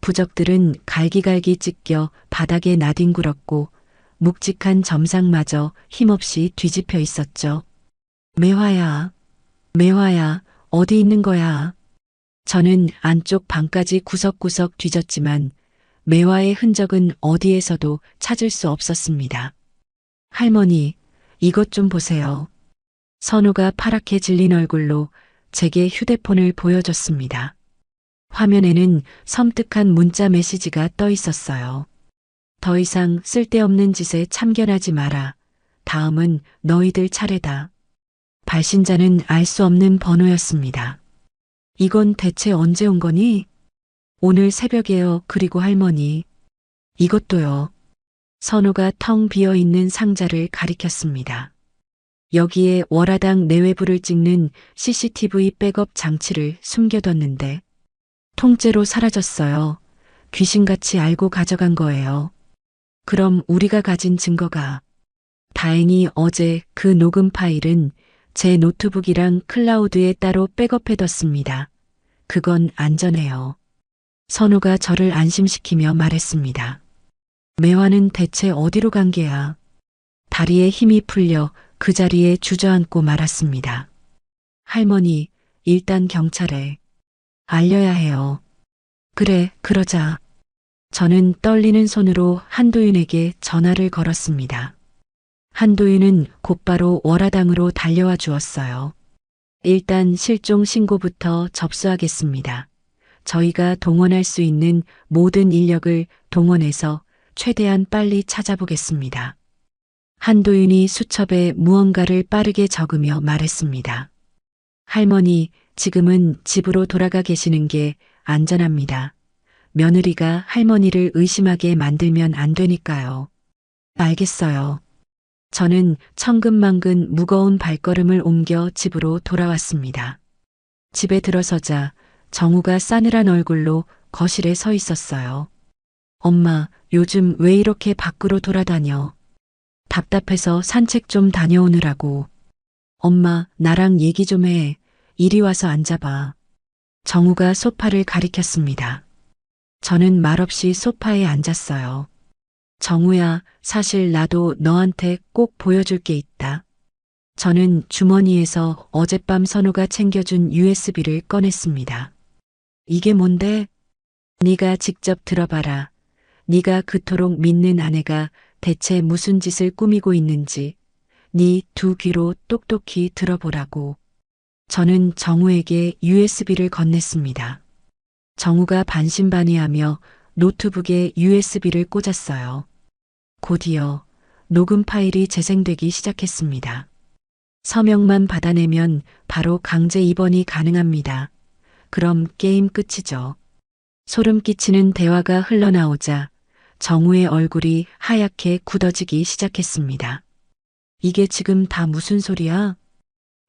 Speaker 1: 부적들은 갈기갈기 찢겨 바닥에 나뒹굴었고 묵직한 점상마저 힘없이 뒤집혀 있었죠. 매화야, 매화야, 어디 있는 거야? 저는 안쪽 방까지 구석구석 뒤졌지만 매화의 흔적은 어디에서도 찾을 수 없었습니다. 할머니, 이것 좀 보세요. 선우가 파랗게 질린 얼굴로 제게 휴대폰을 보여줬습니다. 화면에는 섬뜩한 문자 메시지가 떠 있었어요. 더 이상 쓸데없는 짓에 참견하지 마라. 다음은 너희들 차례다. 발신자는 알 수 없는 번호였습니다. 이건 대체 언제 온 거니? 오늘 새벽에요. 그리고 할머니. 이것도요. 선우가 텅 비어 있는 상자를 가리켰습니다. 여기에 월화당 내외부를 찍는 CCTV 백업 장치를 숨겨뒀는데 통째로 사라졌어요. 귀신같이 알고 가져간 거예요. 그럼 우리가 가진 증거가 다행히 어제 그 녹음 파일은 제 노트북이랑 클라우드에 따로 백업해뒀습니다. 그건 안전해요. 선우가 저를 안심시키며 말했습니다. 매화는 대체 어디로 간 게야? 다리에 힘이 풀려 그 자리에 주저앉고 말았습니다. 할머니, 일단 경찰에 알려야 해요. 그래, 그러자. 저는 떨리는 손으로 한도윤에게 전화를 걸었습니다. 한도윤은 곧바로 월화당으로 달려와 주었어요. 일단 실종 신고부터 접수하겠습니다. 저희가 동원할 수 있는 모든 인력을 동원해서 최대한 빨리 찾아보겠습니다. 한도윤이 수첩에 무언가를 빠르게 적으며 말했습니다. 할머니, 지금은 집으로 돌아가 계시는 게 안전합니다. 며느리가 할머니를 의심하게 만들면 안 되니까요. 알겠어요. 저는 천근만근 무거운 발걸음을 옮겨 집으로 돌아왔습니다. 집에 들어서자 정우가 싸늘한 얼굴로 거실에 서 있었어요. 엄마, 요즘 왜 이렇게 밖으로 돌아다녀? 답답해서 산책 좀 다녀오느라고. 엄마, 나랑 얘기 좀 해. 이리 와서 앉아봐. 정우가 소파를 가리켰습니다. 저는 말없이 소파에 앉았어요. 정우야, 사실 나도 너한테 꼭 보여줄 게 있다. 저는 주머니에서 어젯밤 선우가 챙겨준 USB를 꺼냈습니다. 이게 뭔데? 네가 직접 들어봐라. 네가 그토록 믿는 아내가 대체 무슨 짓을 꾸미고 있는지 네 두 귀로 똑똑히 들어보라고. 저는 정우에게 USB를 건넸습니다. 정우가 반신반의하며 노트북에 USB를 꽂았어요. 곧이어 녹음 파일이 재생되기 시작했습니다. 서명만 받아내면 바로 강제 입원이 가능합니다. 그럼 게임 끝이죠. 소름 끼치는 대화가 흘러나오자 정우의 얼굴이 하얗게 굳어지기 시작했습니다. 이게 지금 다 무슨 소리야?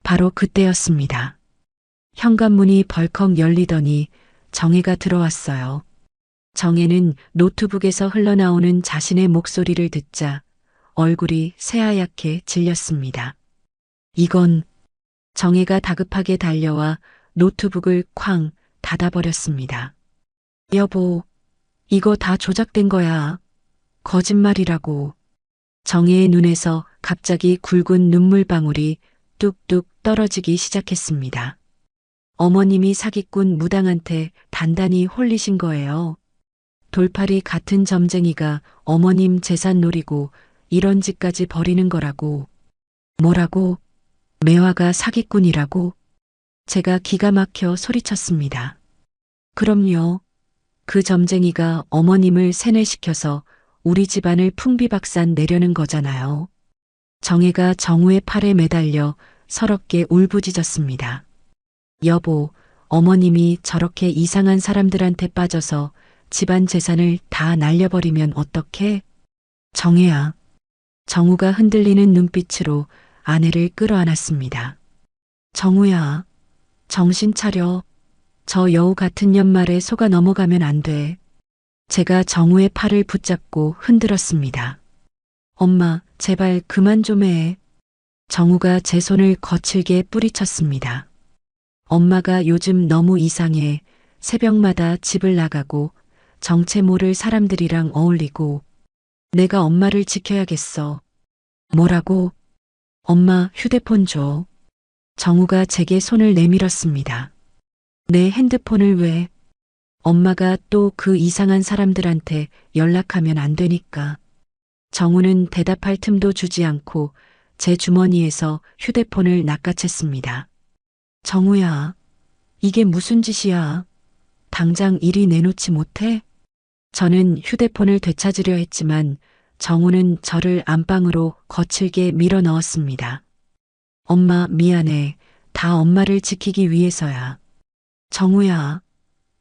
Speaker 1: 바로 그때였습니다. 현관문이 벌컥 열리더니 정혜가 들어왔어요. 정혜는 노트북에서 흘러나오는 자신의 목소리를 듣자 얼굴이 새하얗게 질렸습니다. 이건 정혜가 다급하게 달려와 노트북을 쾅 닫아버렸습니다. 여보, 이거 다 조작된 거야. 거짓말이라고. 정혜의 눈에서 갑자기 굵은 눈물방울이 뚝뚝 떨어지기 시작했습니다. 어머님이 사기꾼 무당한테 단단히 홀리신 거예요. 돌팔이 같은 점쟁이가 어머님 재산 노리고 이런 짓까지 벌이는 거라고. 뭐라고? 매화가 사기꾼이라고? 제가 기가 막혀 소리쳤습니다. 그럼요. 그 점쟁이가 어머님을 세뇌시켜서 우리 집안을 풍비박산 내려는 거잖아요. 정혜가 정우의 팔에 매달려 서럽게 울부짖었습니다. 여보, 어머님이 저렇게 이상한 사람들한테 빠져서 집안 재산을 다 날려버리면 어떡해? 정혜야. 정우가 흔들리는 눈빛으로 아내를 끌어안았습니다. 정우야, 정신 차려. 저 여우 같은 연말에 속아 넘어가면 안 돼. 제가 정우의 팔을 붙잡고 흔들었습니다. 엄마, 제발 그만 좀 해. 정우가 제 손을 거칠게 뿌리쳤습니다. 엄마가 요즘 너무 이상해. 새벽마다 집을 나가고 정체 모를 사람들이랑 어울리고 내가 엄마를 지켜야겠어. 뭐라고? 엄마 휴대폰 줘. 정우가 제게 손을 내밀었습니다. 내 핸드폰을 왜? 엄마가 또 그 이상한 사람들한테 연락하면 안 되니까. 정우는 대답할 틈도 주지 않고 제 주머니에서 휴대폰을 낚아챘습니다. 정우야, 이게 무슨 짓이야? 당장 이리 내놓지 못해? 저는 휴대폰을 되찾으려 했지만 정우는 저를 안방으로 거칠게 밀어 넣었습니다. 엄마 미안해. 다 엄마를 지키기 위해서야. 정우야,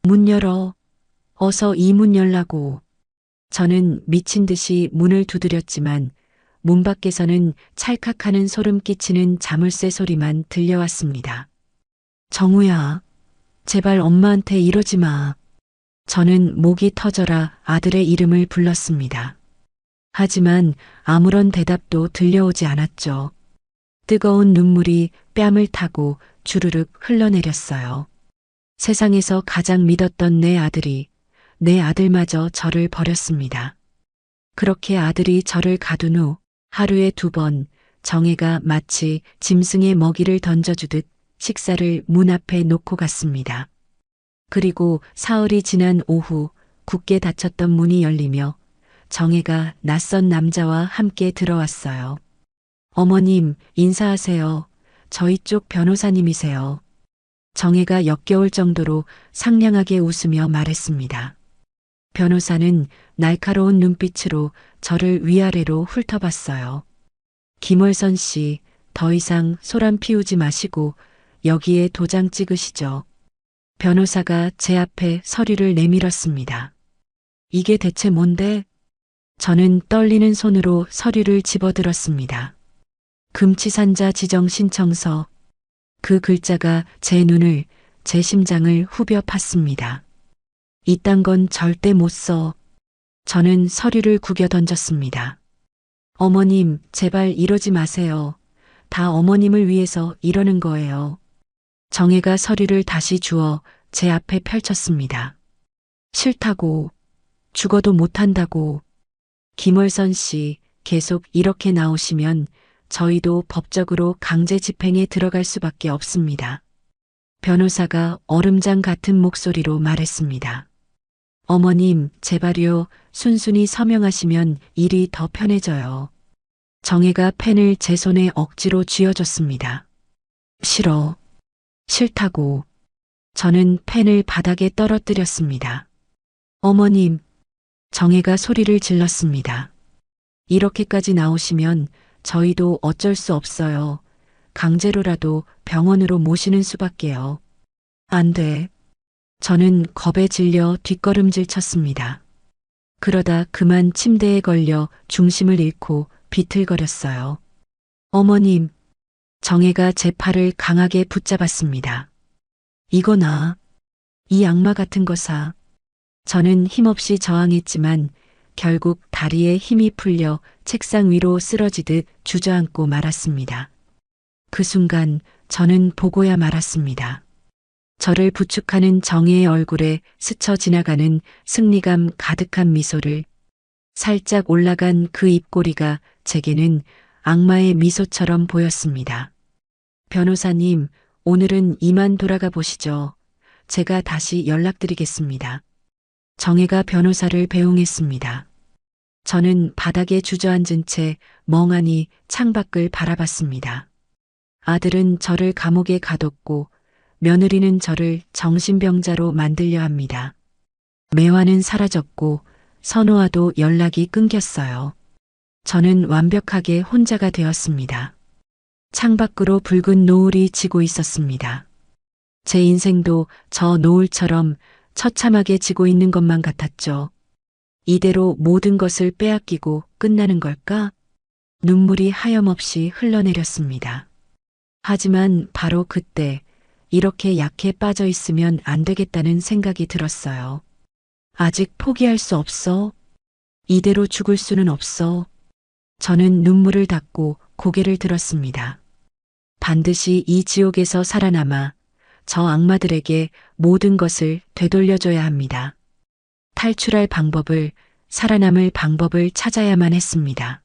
Speaker 1: 문 열어. 어서 이 문 열라고. 저는 미친 듯이 문을 두드렸지만 문 밖에서는 찰칵하는 소름 끼치는 자물쇠 소리만 들려왔습니다. 정우야, 제발 엄마한테 이러지 마. 저는 목이 터져라 아들의 이름을 불렀습니다. 하지만 아무런 대답도 들려오지 않았죠. 뜨거운 눈물이 뺨을 타고 주르륵 흘러내렸어요. 세상에서 가장 믿었던 내 아들이, 내 아들마저 저를 버렸습니다. 그렇게 아들이 저를 가둔 후 하루에 2번 정혜가 마치 짐승의 먹이를 던져주듯 식사를 문 앞에 놓고 갔습니다. 그리고 사흘이 지난 오후 굳게 닫혔던 문이 열리며 정혜가 낯선 남자와 함께 들어왔어요. 어머님, 인사하세요. 저희 쪽 변호사님이세요. 정혜가 역겨울 정도로 상냥하게 웃으며 말했습니다. 변호사는 날카로운 눈빛으로 저를 위아래로 훑어봤어요. 김월선 씨, 더 이상 소란 피우지 마시고 여기에 도장 찍으시죠. 변호사가 제 앞에 서류를 내밀었습니다. 이게 대체 뭔데? 저는 떨리는 손으로 서류를 집어들었습니다. 금치산자 지정 신청서. 그 글자가 제 눈을, 제 심장을 후벼 팠습니다. 이딴 건 절대 못 써. 저는 서류를 구겨 던졌습니다. 어머님, 제발 이러지 마세요. 다 어머님을 위해서 이러는 거예요. 정혜가 서류를 다시 주어 제 앞에 펼쳤습니다. 싫다고, 죽어도 못한다고. 김월선 씨, 계속 이렇게 나오시면 저희도 법적으로 강제 집행에 들어갈 수밖에 없습니다. 변호사가 얼음장 같은 목소리로 말했습니다. 어머님, 제발요. 순순히 서명하시면 일이 더 편해져요. 정혜가 펜을 제 손에 억지로 쥐어줬습니다. 싫어. 싫다고. 저는 펜을 바닥에 떨어뜨렸습니다. 어머님, 정혜가 소리를 질렀습니다. 이렇게까지 나오시면 저희도 어쩔 수 없어요. 강제로라도 병원으로 모시는 수밖에요. 안 돼. 저는 겁에 질려 뒷걸음질 쳤습니다. 그러다 그만 침대에 걸려 중심을 잃고 비틀거렸어요. 어머님, 정혜가 제 팔을 강하게 붙잡았습니다. 이거나, 이 악마 같은 거사. 저는 힘없이 저항했지만 결국 다리에 힘이 풀려 책상 위로 쓰러지듯 주저앉고 말았습니다. 그 순간 저는 보고야 말았습니다. 저를 부축하는 정혜의 얼굴에 스쳐 지나가는 승리감 가득한 미소를. 살짝 올라간 그 입꼬리가 제게는 악마의 미소처럼 보였습니다. 변호사님, 오늘은 이만 돌아가 보시죠. 제가 다시 연락드리겠습니다. 정혜가 변호사를 배웅했습니다. 저는 바닥에 주저앉은 채 멍하니 창밖을 바라봤습니다. 아들은 저를 감옥에 가뒀고 며느리는 저를 정신병자로 만들려 합니다. 매화는 사라졌고 선호와도 연락이 끊겼어요. 저는 완벽하게 혼자가 되었습니다. 창밖으로 붉은 노을이 지고 있었습니다. 제 인생도 저 노을처럼 처참하게 지고 있는 것만 같았죠. 이대로 모든 것을 빼앗기고 끝나는 걸까? 눈물이 하염없이 흘러내렸습니다. 하지만 바로 그때 이렇게 약해 빠져 있으면 안 되겠다는 생각이 들었어요. 아직 포기할 수 없어. 이대로 죽을 수는 없어. 저는 눈물을 닦고 고개를 들었습니다. 반드시 이 지옥에서 살아남아 저 악마들에게 모든 것을 되돌려줘야 합니다. 탈출할 방법을, 살아남을 방법을 찾아야만 했습니다.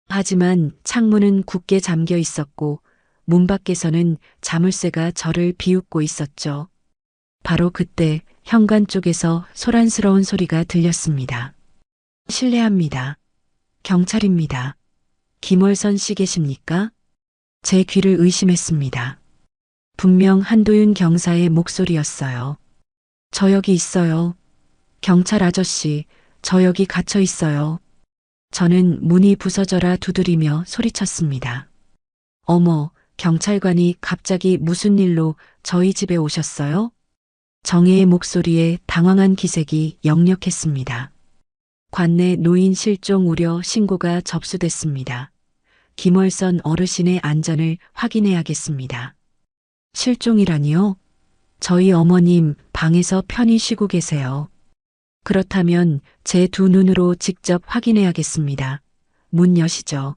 Speaker 1: 하지만 창문은 굳게 잠겨 있었고 문 밖에서는 자물쇠가 저를 비웃고 있었죠. 바로 그때 현관 쪽에서 소란스러운 소리가 들렸습니다. 실례합니다. 경찰입니다. 김월선 씨 계십니까? 제 귀를 의심했습니다. 분명 한도윤 경사의 목소리였어요. 저 여기 있어요. 경찰 아저씨, 저 여기 갇혀 있어요. 저는 문이 부서져라 두드리며 소리쳤습니다. 어머, 경찰관이 갑자기 무슨 일로 저희 집에 오셨어요? 정혜의 목소리에 당황한 기색이 역력했습니다. 관내 노인 실종 우려 신고가 접수됐습니다. 김월선 어르신의 안전을 확인해야겠습니다. 실종이라니요? 저희 어머님 방에서 편히 쉬고 계세요. 그렇다면 제 두 눈으로 직접 확인해야겠습니다. 문 여시죠.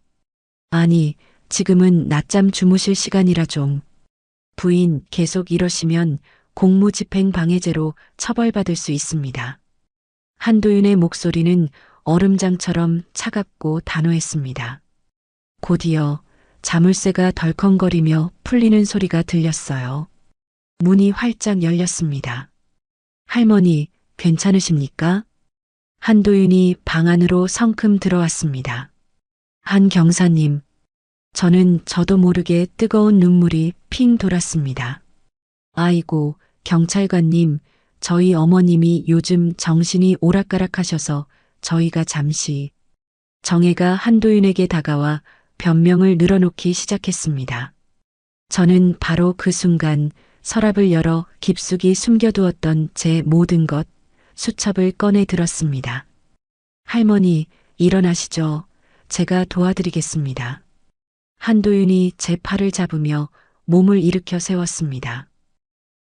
Speaker 1: 아니, 지금은 낮잠 주무실 시간이라 좀. 부인, 계속 이러시면 공무집행 방해죄로 처벌받을 수 있습니다. 한도윤의 목소리는 얼음장처럼 차갑고 단호했습니다. 곧이어 자물쇠가 덜컹거리며 풀리는 소리가 들렸어요. 문이 활짝 열렸습니다. 할머니, 괜찮으십니까? 한도윤이 방 안으로 성큼 들어왔습니다. 한 경사님, 저도 모르게 뜨거운 눈물이 핑 돌았습니다. 아이고, 경찰관님, 저희 어머님이 요즘 정신이 오락가락하셔서 저희가 잠시. 정혜가 한도윤에게 다가와 변명을 늘어놓기 시작했습니다. 저는 바로 그 순간 서랍을 열어 깊숙이 숨겨두었던 제 모든 것, 수첩을 꺼내 들었습니다. 할머니, 일어나시죠. 제가 도와드리겠습니다. 한도윤이 제 팔을 잡으며 몸을 일으켜 세웠습니다.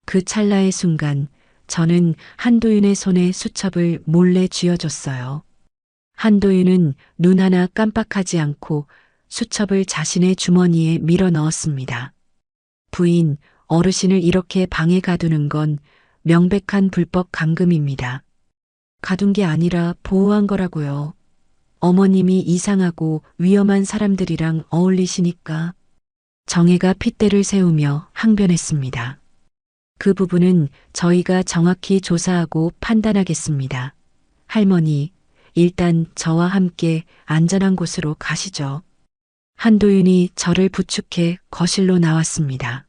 Speaker 1: 그 찰나의 순간 저는 한도윤의 손에 수첩을 몰래 쥐어줬어요. 한도윤은 눈 하나 깜빡하지 않고 수첩을 자신의 주머니에 밀어 넣었습니다. 부인, 어르신을 이렇게 방에 가두는 건 명백한 불법 감금입니다. 가둔 게 아니라 보호한 거라고요. 어머님이 이상하고 위험한 사람들이랑 어울리시니까. 정혜가 핏대를 세우며 항변했습니다. 그 부분은 저희가 정확히 조사하고 판단하겠습니다. 할머니, 일단 저와 함께 안전한 곳으로 가시죠. 한도윤이 저를 부축해 거실로 나왔습니다.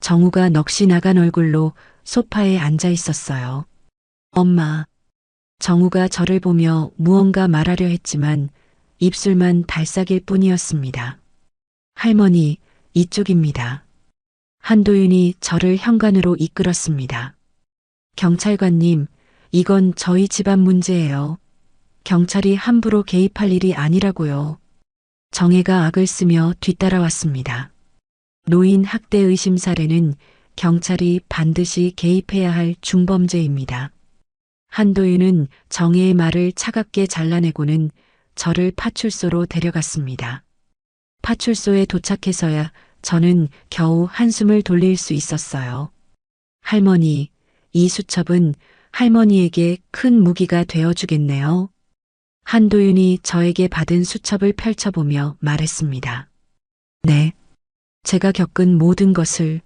Speaker 1: 정우가 넋이 나간 얼굴로 소파에 앉아 있었어요. 엄마. 정우가 저를 보며 무언가 말하려 했지만 입술만 달싹일 뿐이었습니다. 할머니, 이쪽입니다. 한도윤이 저를 현관으로 이끌었습니다. 경찰관님, 이건 저희 집안 문제예요. 경찰이 함부로 개입할 일이 아니라고요. 정혜가 악을 쓰며 뒤따라왔습니다. 노인 학대 의심 사례는 경찰이 반드시 개입해야 할 중범죄입니다. 한도윤은 정혜의 말을 차갑게 잘라내고는 저를 파출소로 데려갔습니다. 파출소에 도착해서야 저는 겨우 한숨을 돌릴 수 있었어요. 할머니, 이 수첩은 할머니에게 큰 무기가 되어주겠네요. 한도윤이 저에게 받은 수첩을 펼쳐보며 말했습니다. 네, 제가 겪은 모든 것을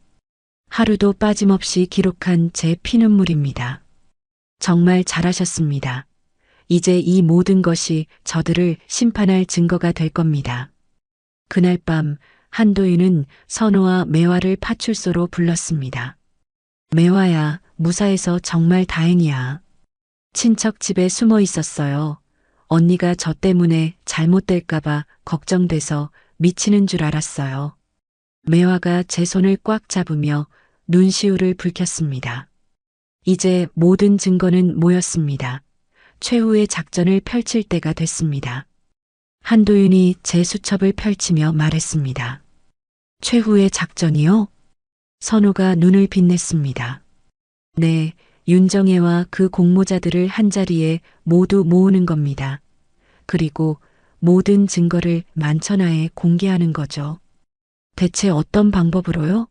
Speaker 1: 하루도 빠짐없이 기록한 제 피눈물입니다. 정말 잘하셨습니다. 이제 이 모든 것이 저들을 심판할 증거가 될 겁니다. 그날 밤 한도윤은 선호와 매화를 파출소로 불렀습니다. 매화야, 무사해서 정말 다행이야. 친척 집에 숨어 있었어요. 언니가 저 때문에 잘못될까봐 걱정돼서 미치는 줄 알았어요. 매화가 제 손을 꽉 잡으며 눈시울을 붉혔습니다. 이제 모든 증거는 모였습니다. 최후의 작전을 펼칠 때가 됐습니다. 한도윤이 제 수첩을 펼치며 말했습니다. 최후의 작전이요? 선호가 눈을 빛냈습니다. 네, 윤정혜와 그 공모자들을 한자리에 모두 모으는 겁니다. 그리고 모든 증거를 만천하에 공개하는 거죠. 대체 어떤 방법으로요?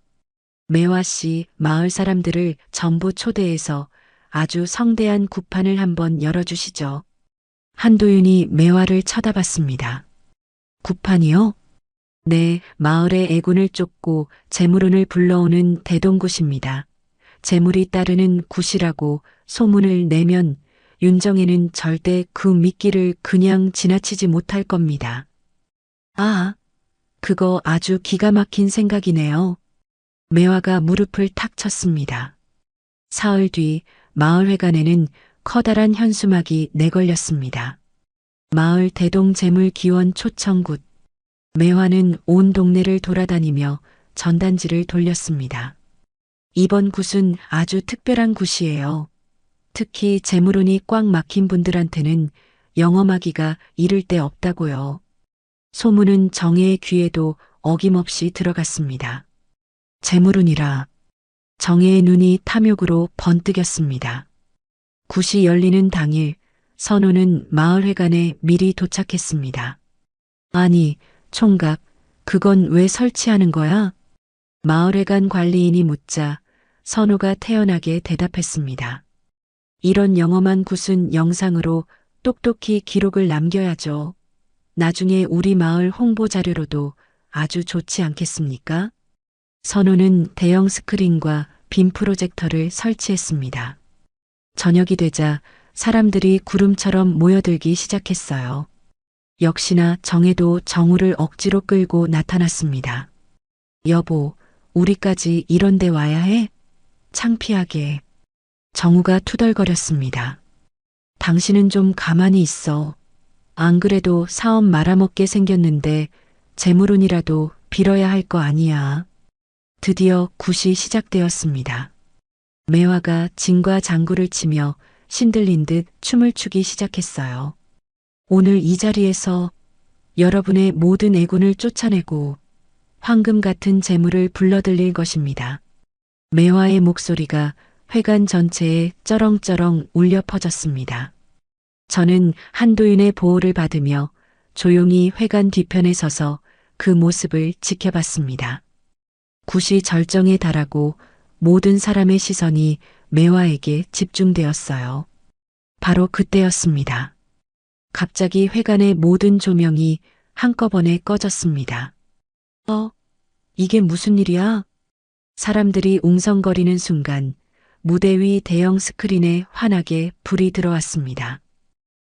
Speaker 1: 매화 씨, 마을 사람들을 전부 초대해서 아주 성대한 구판을 한번 열어주시죠. 한도윤이 매화를 쳐다봤습니다. 구판이요? 네, 마을의 애군을 쫓고 재물운을 불러오는 대동굿입니다. 재물이 따르는 굿이라고 소문을 내면 윤정혜는 절대 그 미끼를 그냥 지나치지 못할 겁니다. 아, 그거 아주 기가 막힌 생각이네요. 매화가 무릎을 탁 쳤습니다. 사흘 뒤 마을회관에는 커다란 현수막이 내걸렸습니다. 마을 대동재물기원 초청굿. 매화는 온 동네를 돌아다니며 전단지를 돌렸습니다. 이번 굿은 아주 특별한 굿이에요. 특히 재물운이 꽉 막힌 분들한테는 영험하기가 이를 데 없다고요. 소문은 정혜의 귀에도 어김없이 들어갔습니다. 재물운이라. 정혜의 눈이 탐욕으로 번뜩였습니다. 굿이 열리는 당일 선호는 마을회관에 미리 도착했습니다. 아니, 총각, 그건 왜 설치하는 거야? 마을회관 관리인이 묻자 선호가 태연하게 대답했습니다. 이런 영험한 굿은 영상으로 똑똑히 기록을 남겨야죠. 나중에 우리 마을 홍보 자료로도 아주 좋지 않겠습니까? 선호는 대형 스크린과 빔 프로젝터를 설치했습니다. 저녁이 되자 사람들이 구름처럼 모여들기 시작했어요. 역시나 정혜도 정우를 억지로 끌고 나타났습니다. 여보, 우리까지 이런 데 와야 해? 창피하게. 정우가 투덜거렸습니다. 당신은 좀 가만히 있어. 안 그래도 사업 말아먹게 생겼는데 재물운이라도 빌어야 할 거 아니야. 드디어 굿이 시작되었습니다. 매화가 진과 장구를 치며 신들린 듯 춤을 추기 시작했어요. 오늘 이 자리에서 여러분의 모든 애군을 쫓아내고 황금 같은 재물을 불러들일 것입니다. 매화의 목소리가 회관 전체에 쩌렁쩌렁 울려 퍼졌습니다. 저는 한도윤의 보호를 받으며 조용히 회관 뒤편에 서서 그 모습을 지켜봤습니다. 굿이 절정에 달하고 모든 사람의 시선이 매화에게 집중되었어요. 바로 그때였습니다. 갑자기 회관의 모든 조명이 한꺼번에 꺼졌습니다. 이게 무슨 일이야? 사람들이 웅성거리는 순간 무대 위 대형 스크린에 환하게 불이 들어왔습니다.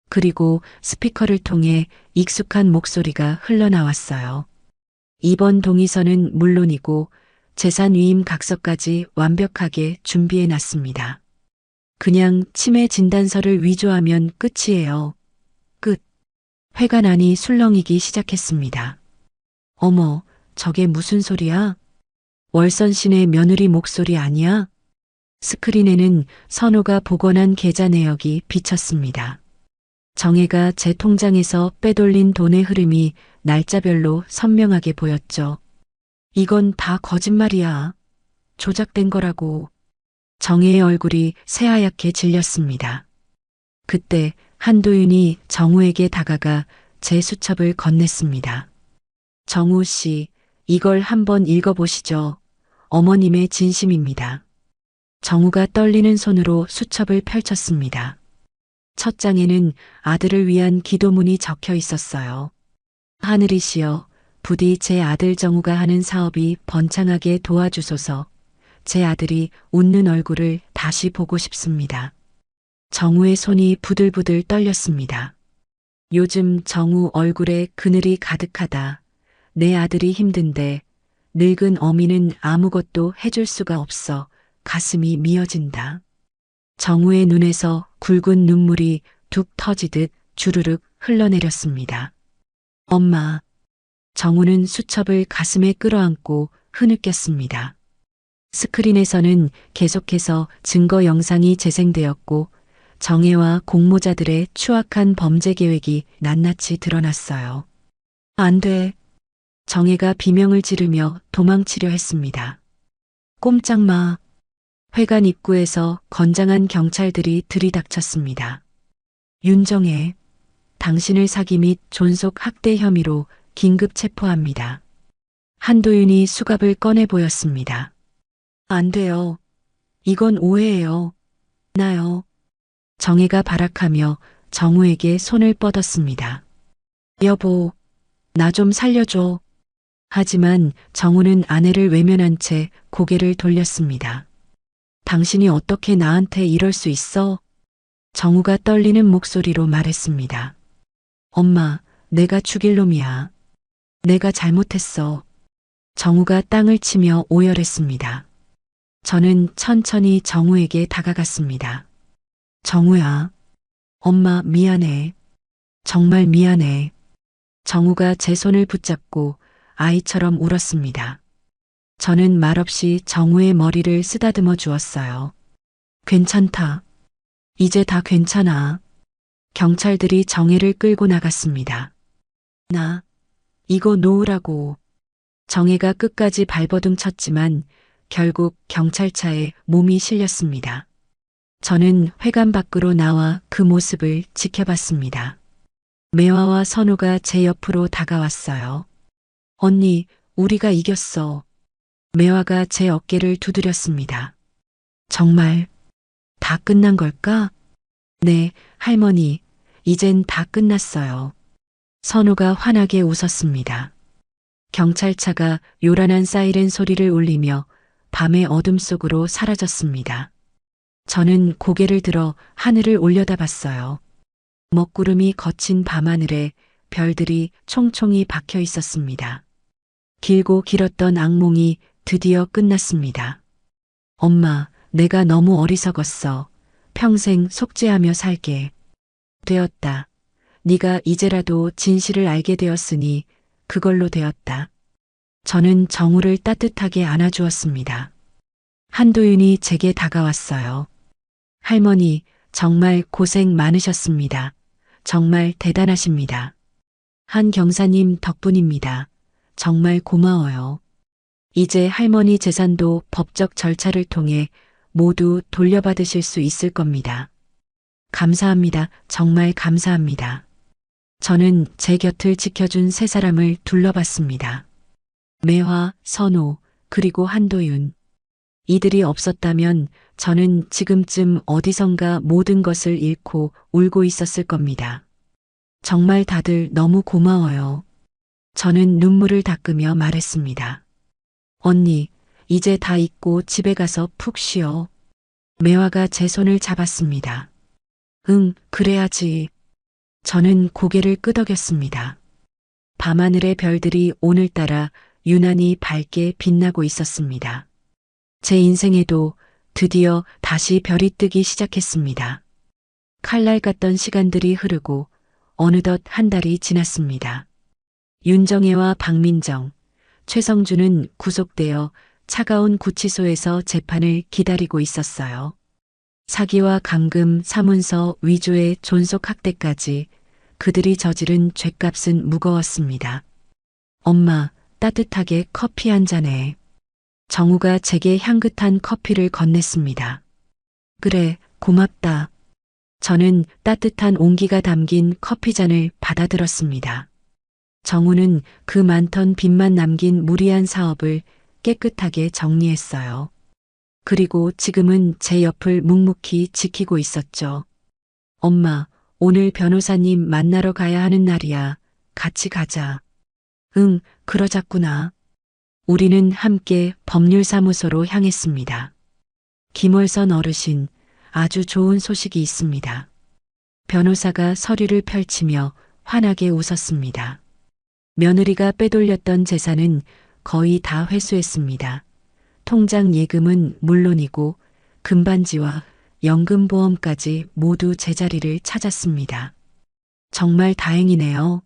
Speaker 1: 그리고 스피커를 통해 익숙한 목소리가 흘러나왔어요. 이번 동의서는 물론이고 재산 위임 각서까지 완벽하게 준비해 놨습니다. 그냥 치매 진단서를 위조하면 끝이에요. 끝. 회관 안이 술렁이기 시작했습니다. 어머, 저게 무슨 소리야? 월선 씨네 며느리 목소리 아니야? 스크린에는 선우가 복원한 계좌 내역이 비쳤습니다. 정혜가 제 통장에서 빼돌린 돈의 흐름이 날짜별로 선명하게 보였죠. 이건 다 거짓말이야. 조작된 거라고. 정혜의 얼굴이 새하얗게 질렸습니다. 그때 한도윤이 정우에게 다가가 제 수첩을 건넸습니다. 정우 씨, 이걸 한번 읽어보시죠. 어머님의 진심입니다. 정우가 떨리는 손으로 수첩을 펼쳤습니다. 첫 장에는 아들을 위한 기도문이 적혀 있었어요. 하늘이시여, 부디 제 아들 정우가 하는 사업이 번창하게 도와주소서. 제 아들이 웃는 얼굴을 다시 보고 싶습니다. 정우의 손이 부들부들 떨렸습니다. 요즘 정우 얼굴에 그늘이 가득하다. 내 아들이 힘든데 늙은 어미는 아무것도 해줄 수가 없어 가슴이 미어진다. 정우의 눈에서 굵은 눈물이 툭 터지듯 주르륵 흘러내렸습니다. 엄마. 정우는 수첩을 가슴에 끌어안고 흐느꼈습니다. 스크린에서는 계속해서 증거 영상이 재생되었고 정혜와 공모자들의 추악한 범죄 계획이 낱낱이 드러났어요. 안 돼. 정혜가 비명을 지르며 도망치려 했습니다. 꼼짝 마. 회관 입구에서 건장한 경찰들이 들이닥쳤습니다. 윤정혜, 당신을 사기 및 존속 학대 혐의로 긴급 체포합니다. 한도윤이 수갑을 꺼내 보였습니다. 안 돼요. 이건 오해예요. 나요. 정혜가 발악하며 정우에게 손을 뻗었습니다. 여보, 나 좀 살려줘. 하지만 정우는 아내를 외면한 채 고개를 돌렸습니다. 당신이 어떻게 나한테 이럴 수 있어? 정우가 떨리는 목소리로 말했습니다. 엄마, 내가 죽일 놈이야. 내가 잘못했어. 정우가 땅을 치며 오열했습니다. 저는 천천히 정우에게 다가갔습니다. 정우야, 엄마 미안해. 정말 미안해. 정우가 제 손을 붙잡고 아이처럼 울었습니다. 저는 말없이 정우의 머리를 쓰다듬어 주었어요. 괜찮다. 이제 다 괜찮아. 경찰들이 정혜를 끌고 나갔습니다. 나, 이거 놓으라고. 정혜가 끝까지 발버둥 쳤지만 결국 경찰차에 몸이 실렸습니다. 저는 회관 밖으로 나와 그 모습을 지켜봤습니다. 매화와 선우가 제 옆으로 다가왔어요. 언니, 우리가 이겼어. 매화가 제 어깨를 두드렸습니다. 정말 다 끝난 걸까? 네, 할머니, 이젠 다 끝났어요. 선우가 환하게 웃었습니다. 경찰차가 요란한 사이렌 소리를 울리며 밤의 어둠 속으로 사라졌습니다. 저는 고개를 들어 하늘을 올려다봤어요. 먹구름이 거친 밤하늘에 별들이 총총히 박혀 있었습니다. 길고 길었던 악몽이 드디어 끝났습니다. 엄마, 내가 너무 어리석었어. 평생 속죄하며 살게. 되었다. 네가 이제라도 진실을 알게 되었으니 그걸로 되었다. 저는 정우를 따뜻하게 안아주었습니다. 한도윤이 제게 다가왔어요. 할머니, 정말 고생 많으셨습니다. 정말 대단하십니다. 한 경사님 덕분입니다. 정말 고마워요. 이제 할머니 재산도 법적 절차를 통해 모두 돌려받으실 수 있을 겁니다. 감사합니다. 정말 감사합니다. 저는 제 곁을 지켜준 세 사람을 둘러봤습니다. 매화, 선호, 그리고 한도윤. 이들이 없었다면 저는 지금쯤 어디선가 모든 것을 잃고 울고 있었을 겁니다. 정말 다들 너무 고마워요. 저는 눈물을 닦으며 말했습니다. 언니, 이제 다 잊고 집에 가서 푹 쉬어. 매화가 제 손을 잡았습니다. 응, 그래야지. 저는 고개를 끄덕였습니다. 밤하늘의 별들이 오늘따라 유난히 밝게 빛나고 있었습니다. 제 인생에도 드디어 다시 별이 뜨기 시작했습니다. 칼날 같던 시간들이 흐르고 어느덧 한 달이 지났습니다. 윤정혜와 박민정, 최성준은 구속되어 차가운 구치소에서 재판을 기다리고 있었어요. 사기와 감금, 사문서 위조의 존속학대까지 그들이 저지른 죗값은 무거웠습니다. 엄마, 따뜻하게 커피 한 잔해. 정우가 제게 향긋한 커피를 건넸습니다. 그래, 고맙다. 저는 따뜻한 온기가 담긴 커피잔을 받아들었습니다. 정우는 그 많던 빚만 남긴 무리한 사업을 깨끗하게 정리했어요. 그리고 지금은 제 옆을 묵묵히 지키고 있었죠. 엄마, 오늘 변호사님 만나러 가야 하는 날이야. 같이 가자. 응, 그러자꾸나. 우리는 함께 법률사무소로 향했습니다. 김월선 어르신, 아주 좋은 소식이 있습니다. 변호사가 서류를 펼치며 환하게 웃었습니다. 며느리가 빼돌렸던 재산은 거의 다 회수했습니다. 통장 예금은 물론이고 금반지와 연금보험까지 모두 제자리를 찾았습니다. 정말 다행이네요.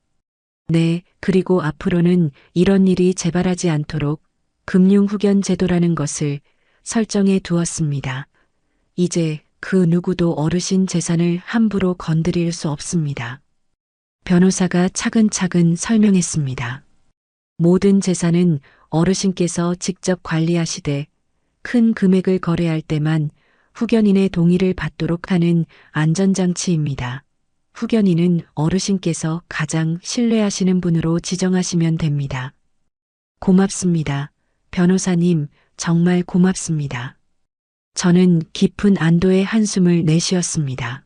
Speaker 1: 네, 그리고 앞으로는 이런 일이 재발하지 않도록 금융후견 제도라는 것을 설정해 두었습니다. 이제 그 누구도 어르신 재산을 함부로 건드릴 수 없습니다. 변호사가 차근차근 설명했습니다. 모든 재산은 어르신께서 직접 관리하시되 큰 금액을 거래할 때만 후견인의 동의를 받도록 하는 안전장치입니다. 후견인은 어르신께서 가장 신뢰하시는 분으로 지정하시면 됩니다. 고맙습니다. 변호사님, 정말 고맙습니다. 저는 깊은 안도의 한숨을 내쉬었습니다.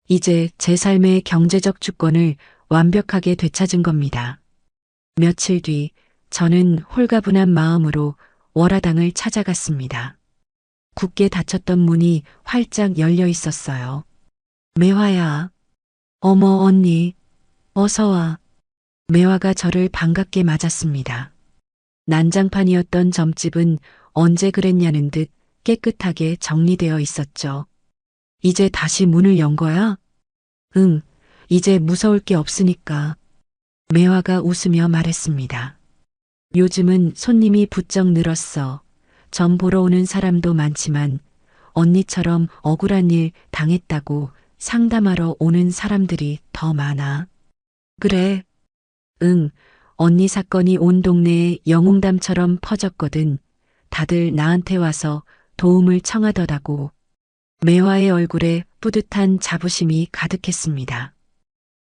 Speaker 1: 이제 제 삶의 경제적 주권을 완벽하게 되찾은 겁니다. 며칠 뒤 저는 홀가분한 마음으로 월화당을 찾아갔습니다. 굳게 닫혔던 문이 활짝 열려 있었어요. 매화야. 어머 언니. 어서 와. 매화가 저를 반갑게 맞았습니다. 난장판이었던 점집은 언제 그랬냐는 듯 깨끗하게 정리되어 있었죠. 이제 다시 문을 연 거야? 응, 이제 무서울 게 없으니까. 매화가 웃으며 말했습니다. 요즘은 손님이 부쩍 늘었어. 점 보러 오는 사람도 많지만 언니처럼 억울한 일 당했다고 상담하러 오는 사람들이 더 많아. 그래. 응, 언니 사건이 온 동네에 영웅담처럼 퍼졌거든. 다들 나한테 와서 도움을 청하더라고. 매화의 얼굴에 뿌듯한 자부심이 가득했습니다.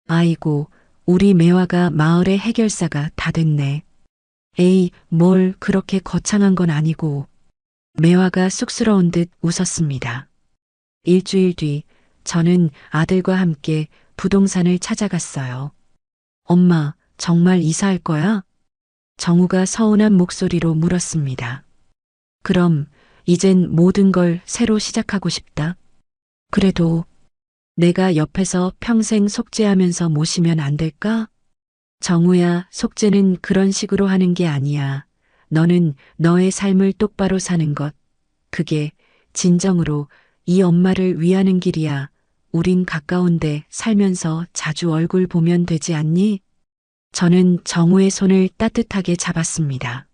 Speaker 1: 아이고, 우리 매화가 마을의 해결사가 다 됐네. 에이, 뭘 그렇게 거창한 건 아니고. 매화가 쑥스러운 듯 웃었습니다. 일주일 뒤 저는 아들과 함께 부동산을 찾아갔어요. 엄마, 정말 이사할 거야? 정우가 서운한 목소리로 물었습니다. 그럼 이젠 모든 걸 새로 시작하고 싶다. 그래도 내가 옆에서 평생 속죄하면서 모시면 안 될까? 정우야, 속죄는 그런 식으로 하는 게 아니야. 너는 너의 삶을 똑바로 사는 것. 그게 진정으로 이 엄마를 위하는 길이야. 우린 가까운데 살면서 자주 얼굴 보면 되지 않니? 저는 정우의 손을 따뜻하게 잡았습니다.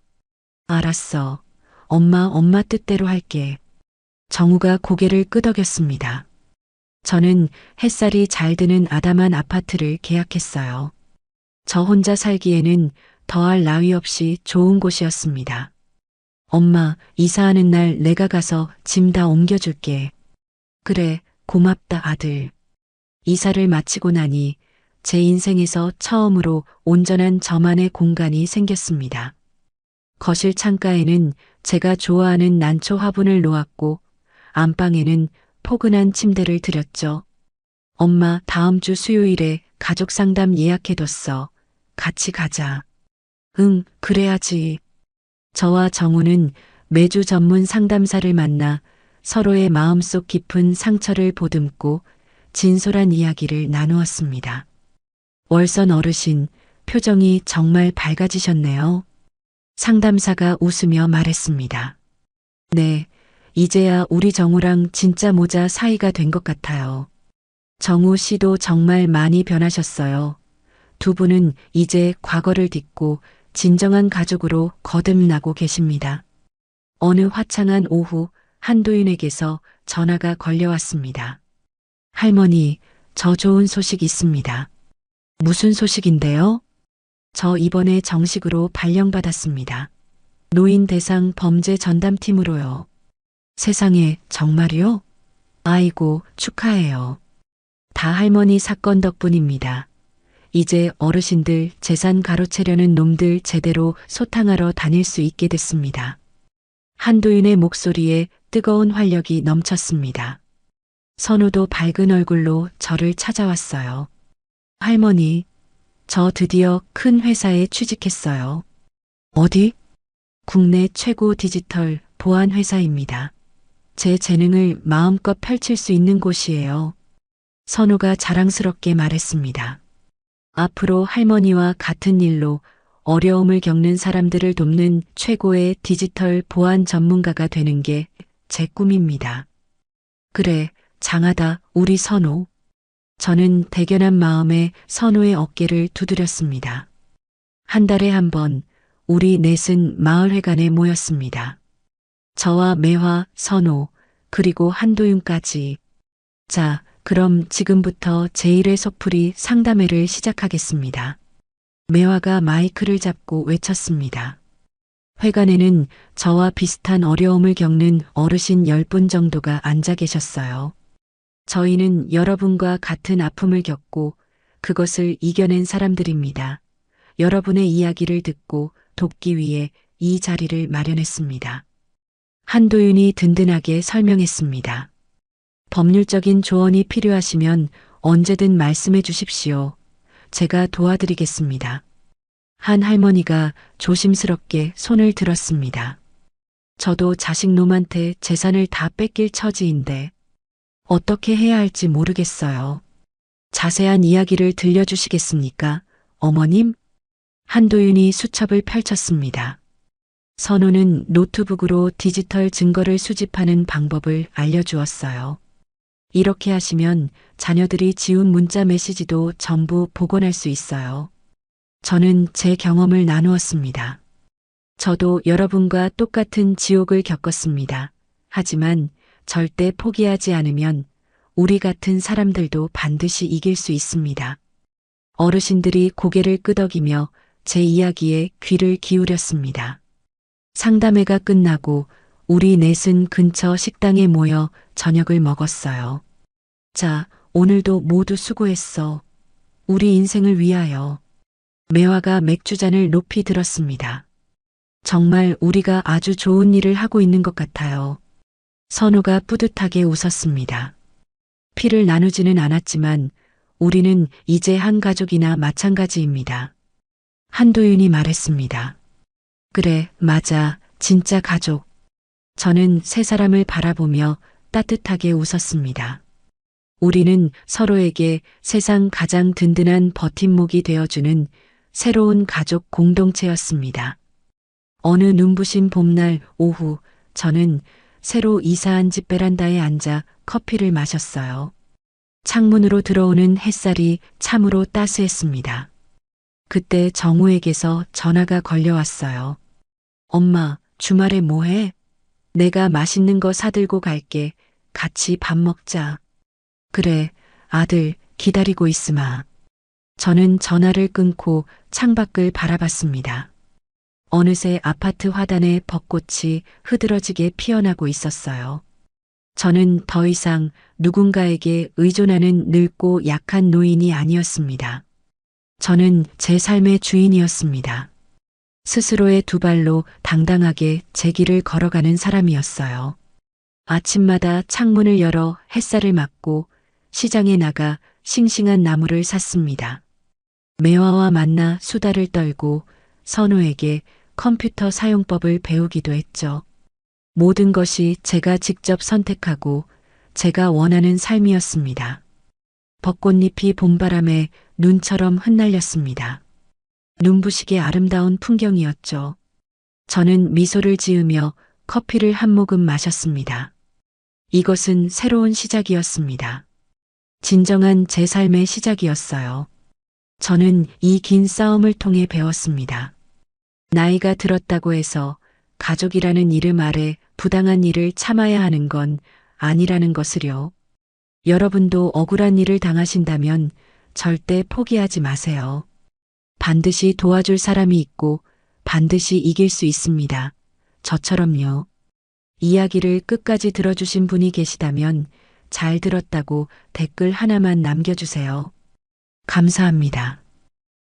Speaker 1: 알았어. 엄마 뜻대로 할게. 정우가 고개를 끄덕였습니다. 저는 햇살이 잘 드는 아담한 아파트를 계약했어요. 저 혼자 살기에는 더할 나위 없이 좋은 곳이었습니다. 엄마, 이사하는 날 내가 가서 짐 다 옮겨줄게. 그래, 고맙다 아들. 이사를 마치고 나니 제 인생에서 처음으로 온전한 저만의 공간이 생겼습니다. 거실 창가에는 제가 좋아하는 난초 화분을 놓았고 안방에는 포근한 침대를 들였죠. 엄마, 다음 주 수요일에 가족 상담 예약해뒀어. 같이 가자. 응, 그래야지. 저와 정우는 매주 전문 상담사를 만나 서로의 마음속 깊은 상처를 보듬고 진솔한 이야기를 나누었습니다. 월선 어르신, 표정이 정말 밝아지셨네요. 상담사가 웃으며 말했습니다. 네, 이제야 우리 정우랑 진짜 모자 사이가 된 것 같아요. 정우 씨도 정말 많이 변하셨어요. 두 분은 이제 과거를 딛고 진정한 가족으로 거듭나고 계십니다. 어느 화창한 오후 한도윤에게서 전화가 걸려왔습니다. 할머니, 저 좋은 소식 있습니다. 무슨 소식인데요? 저 이번에 정식으로 발령받았습니다. 노인 대상 범죄 전담팀으로요. 세상에, 정말요? 아이고, 축하해요. 다 할머니 사건 덕분입니다. 이제 어르신들 재산 가로채려는 놈들 제대로 소탕하러 다닐 수 있게 됐습니다. 한도윤의 목소리에 뜨거운 활력이 넘쳤습니다. 선우도 밝은 얼굴로 저를 찾아왔어요. 할머니, 저 드디어 큰 회사에 취직했어요. 어디? 국내 최고 디지털 보안 회사입니다. 제 재능을 마음껏 펼칠 수 있는 곳이에요. 선우가 자랑스럽게 말했습니다. 앞으로 할머니와 같은 일로 어려움을 겪는 사람들을 돕는 최고의 디지털 보안 전문가가 되는 게 제 꿈입니다. 그래, 장하다, 우리 선우. 저는 대견한 마음에 선우의 어깨를 두드렸습니다. 한 달에 한 번 우리 넷은 마을회관에 모였습니다. 저와 매화, 선우, 그리고 한도윤까지. 자, 그럼 지금부터 제1회 속풀이 상담회를 시작하겠습니다. 매화가 마이크를 잡고 외쳤습니다. 회관에는 저와 비슷한 어려움을 겪는 어르신 10분 정도가 앉아 계셨어요. 저희는 여러분과 같은 아픔을 겪고 그것을 이겨낸 사람들입니다. 여러분의 이야기를 듣고 돕기 위해 이 자리를 마련했습니다. 한도윤이 든든하게 설명했습니다. 법률적인 조언이 필요하시면 언제든 말씀해 주십시오. 제가 도와드리겠습니다. 한 할머니가 조심스럽게 손을 들었습니다. 저도 자식 놈한테 재산을 다 뺏길 처지인데 어떻게 해야 할지 모르겠어요. 자세한 이야기를 들려주시겠습니까? 어머님? 한도윤이 수첩을 펼쳤습니다. 선우는 노트북으로 디지털 증거를 수집하는 방법을 알려주었어요. 이렇게 하시면 자녀들이 지운 문자 메시지도 전부 복원할 수 있어요. 저는 제 경험을 나누었습니다. 저도 여러분과 똑같은 지옥을 겪었습니다. 하지만 절대 포기하지 않으면 우리 같은 사람들도 반드시 이길 수 있습니다. 어르신들이 고개를 끄덕이며 제 이야기에 귀를 기울였습니다. 상담회가 끝나고 우리 넷은 근처 식당에 모여 저녁을 먹었어요. 자, 오늘도 모두 수고했어. 우리 인생을 위하여. 매화가 맥주잔을 높이 들었습니다. 정말 우리가 아주 좋은 일을 하고 있는 것 같아요. 선우가 뿌듯하게 웃었습니다. 피를 나누지는 않았지만 우리는 이제 한 가족이나 마찬가지입니다. 한도윤이 말했습니다. 그래, 맞아. 진짜 가족. 저는 세 사람을 바라보며 따뜻하게 웃었습니다. 우리는 서로에게 세상 가장 든든한 버팀목이 되어주는 새로운 가족 공동체였습니다. 어느 눈부신 봄날 오후 저는 새로 이사한 집 베란다에 앉아 커피를 마셨어요. 창문으로 들어오는 햇살이 참으로 따스했습니다. 그때 정우에게서 전화가 걸려왔어요. 엄마, 주말에 뭐해? 내가 맛있는 거 사들고 갈게. 같이 밥 먹자. 그래, 아들, 기다리고 있으마. 저는 전화를 끊고 창밖을 바라봤습니다. 어느새 아파트 화단에 벚꽃이 흐드러지게 피어나고 있었어요. 저는 더 이상 누군가에게 의존하는 늙고 약한 노인이 아니었습니다. 저는 제 삶의 주인이었습니다. 스스로의 두 발로 당당하게 제 길을 걸어가는 사람이었어요. 아침마다 창문을 열어 햇살을 맞고 시장에 나가 싱싱한 나물을 샀습니다. 매화와 만나 수다를 떨고 선우에게 컴퓨터 사용법을 배우기도 했죠. 모든 것이 제가 직접 선택하고 제가 원하는 삶이었습니다. 벚꽃잎이 봄바람에 눈처럼 흩날렸습니다. 눈부시게 아름다운 풍경이었죠. 저는 미소를 지으며 커피를 한 모금 마셨습니다. 이것은 새로운 시작이었습니다. 진정한 제 삶의 시작이었어요. 저는 이 긴 싸움을 통해 배웠습니다. 나이가 들었다고 해서 가족이라는 이름 아래 부당한 일을 참아야 하는 건 아니라는 것을요. 여러분도 억울한 일을 당하신다면 절대 포기하지 마세요. 반드시 도와줄 사람이 있고 반드시 이길 수 있습니다. 저처럼요. 이야기를 끝까지 들어주신 분이 계시다면 잘 들었다고 댓글 하나만 남겨주세요. 감사합니다.